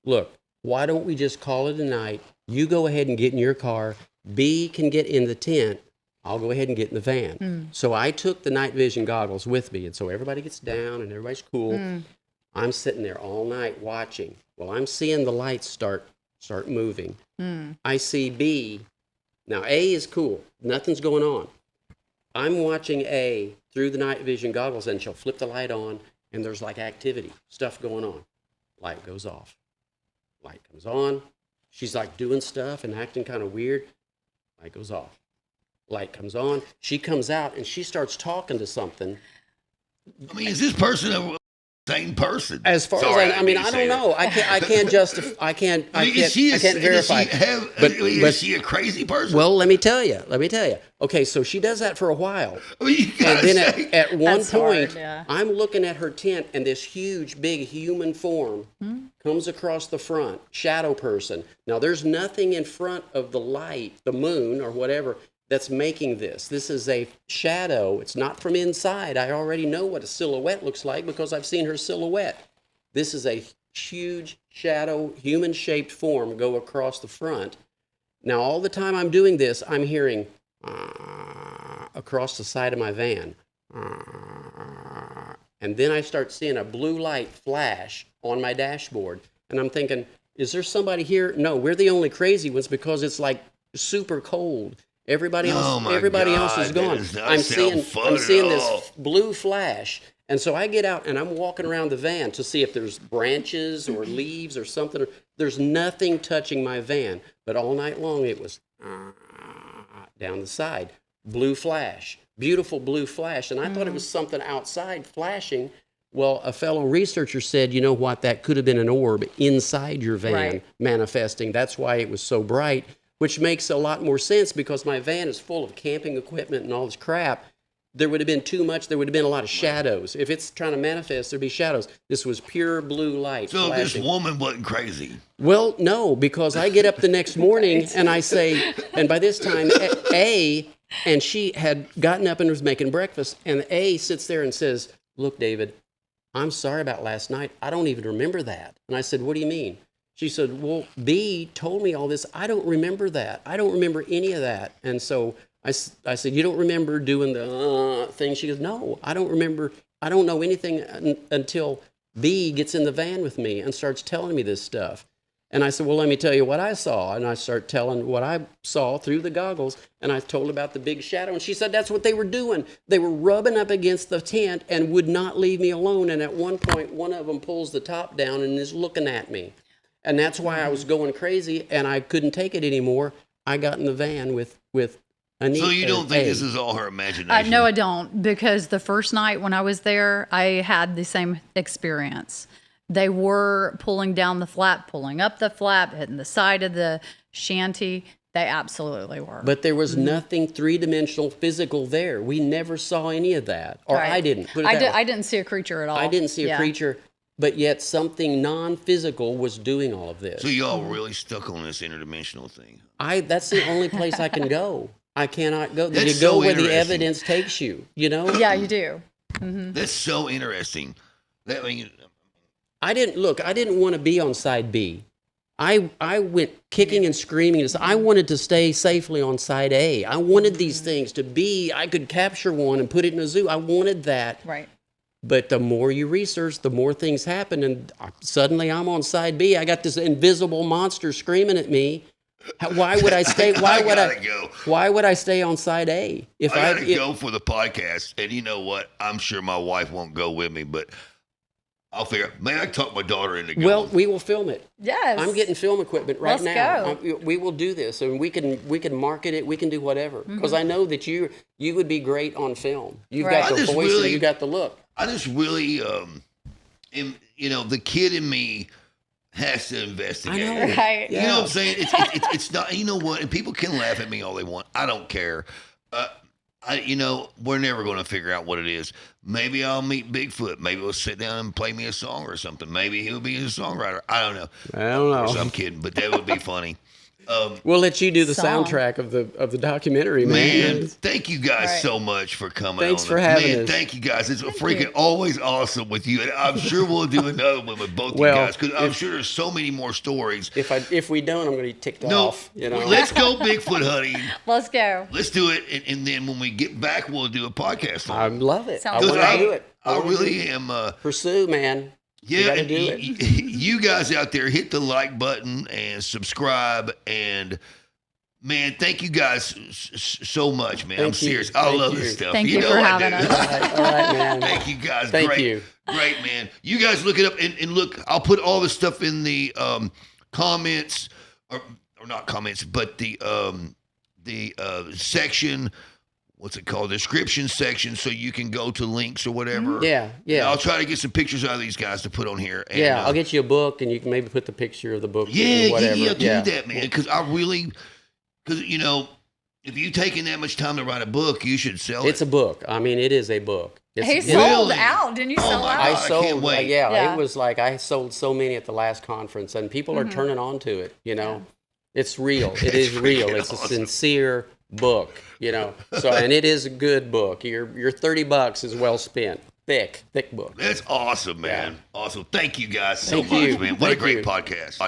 look, why don't we just call it a night? You go ahead and get in your car. B can get in the tent. I'll go ahead and get in the van. So I took the night vision goggles with me. And so everybody gets down and everybody's cool. I'm sitting there all night watching. Well, I'm seeing the lights start moving. I see B. Now, A is cool. Nothing's going on. I'm watching A through the night vision goggles, and she'll flip the light on, and there's like activity, stuff going on. Light goes off. Light comes on. She's like doing stuff and acting kind of weird. Light goes off. Light comes on. She comes out, and she starts talking to something. I mean, is this person a same person? As far as I mean, I don't know. I can't justify. I can't verify. Is she a crazy person? Well, let me tell you. Okay, so she does that for a while, I mean, and then at one That's point, hard, yeah. I'm looking at her tent, and this huge, big human form comes across the front. Shadow person. Now, there's nothing in front of the light, the moon or whatever, that's making this. This is a shadow. It's not from inside. I already know what a silhouette looks like because I've seen her silhouette. This is a huge shadow, human-shaped form go across the front. Now, all the time I'm doing this, I'm hearing across the side of my van. And then I start seeing a blue light flash on my dashboard. And I'm thinking, is there somebody here? No, we're the only crazy ones because it's like super cold. Everybody else is gone. I'm seeing this blue flash. And so I get out and I'm walking around the van to see if there's branches or leaves or something. There's nothing touching my van. But all night long it was down the side. Blue flash. Beautiful blue flash. And I thought it was something outside flashing. Well, a fellow researcher said, you know what, that could have been an orb inside your van manifesting. That's why it was so bright. Which makes a lot more sense because my van is full of camping equipment and all this crap. There would have been too much. There would have been a lot of shadows. If it's trying to manifest, there'd be shadows. This was pure blue light. So flashing. this woman wasn't crazy. Well, no, because I get up the next morning and I say, and by this time, and she had gotten up and was making breakfast, and A sits there and says, look, David, I'm sorry about last night. I don't even remember that. And I said, what do you mean? She said, well, B told me all this. I don't remember that. I don't remember any of that. And so I said, you don't remember doing the thing? She goes, no, I don't remember. I don't know anything until B gets in the van with me and starts telling me this stuff. And I said, well, let me tell you what I saw. And I start telling what I saw through the goggles. And I told about the big shadow. And she said, that's what they were doing. They were rubbing up against the tent and would not leave me alone. And at one point, one of them pulls the top down and is looking at me. And that's why I was going crazy and I couldn't take it anymore. I got in the van with Anita. So you don't think this is all her imagination? No, I don't, because the first night when I was there, I had the same experience. They were pulling down the flap, pulling up the flap, hitting the side of the shanty. They absolutely were. But there was nothing three-dimensional physical there. We never saw any of that. Or Right. I didn't. Put it that way. I didn't see a creature at all. I didn't see a Yeah. creature, but yet something non-physical was doing all of this. So y'all really stuck on this interdimensional thing? That's the only place I can go. I cannot go. That's You so go where the interesting. evidence takes you, you know? Yeah, you do. That's so interesting. That mean, I didn't want to be on side B. I went kicking and screaming. I wanted to stay safely on side A. I wanted these things to be, I could capture one and put it in a zoo. I wanted that. Right. But the more you research, the more things happen. And suddenly I'm on side B. I got this invisible monster screaming at me. Why would I stay? Why would I go? Why would I stay on side A? I gotta go for the podcast, and you know what? I'm sure my wife won't go with me, but I'll figure. Maybe I can talk my daughter into going. Well, we will film it. Yes. I'm getting film equipment right Let's now. go. We will do this, and we can market it. We can do whatever Mm-hmm. because I know that you would be great on film. You've Right. got I the just voice and really- you got the look. I just really, the kid in me has to investigate. I know. Right. You know what I'm saying? It's not. You know what? And people can laugh at me all they want. I don't care. We're never going to figure out what it is. Maybe I'll meet Bigfoot. Maybe he'll sit down and play me a song or something. Maybe he'll be a songwriter. I don't know. I don't Of course, know. I'm kidding, but that would be funny. We'll let you do the Song. soundtrack of the documentary, Man, man. thank you guys Right. so much for coming. Thanks on for the- having Man, us. thank you guys. It's freaking you. always awesome with you, and I'm sure we'll do another one with both Well, you guys because I'm sure there's so many more stories. If we don't, I'm going to be ticked No, off. You know. let's go Bigfoot hunting. Let's go. Let's do it, and then when we get back, we'll do a podcast. I love it. Sounds I want great. to do it. I wanna really am. pursue, man. You Yeah, gotta and do it. you guys out there, hit the like button and subscribe. And man, thank you guys so much, man. I'm Thank you. serious. I Thank love you. this stuff. Thank you know for I having do. us. All right, man. Thank you guys. Thank Great. you. Great, man. You guys look it up and look. I'll put all the stuff in the comments, or not comments, but the section. What's it called? Description section, so you can go to links or whatever. Yeah, yeah. And I'll try to get some pictures out of these guys to put on here. And, Yeah, I'll get you a book, and you can maybe put the picture of the book. Yeah, or whatever. do that, man. Because if you taking that much time to write a book, you should sell It's it. a book. I mean, it is a book. It's, He it's- sold Really? out. Didn't you Oh sell my out? God. I I sold. can't wait. Yeah. It was like I sold so many at the last conference, and people are turning on to it. You know, it's real. It It's is real. freaking It's a awesome. sincere book. You know, so and it is a good book. Your $30 is well spent. Thick book. That's awesome, man. Awesome. Thank you guys so Thank much, you. man. What a Thank great you. podcast.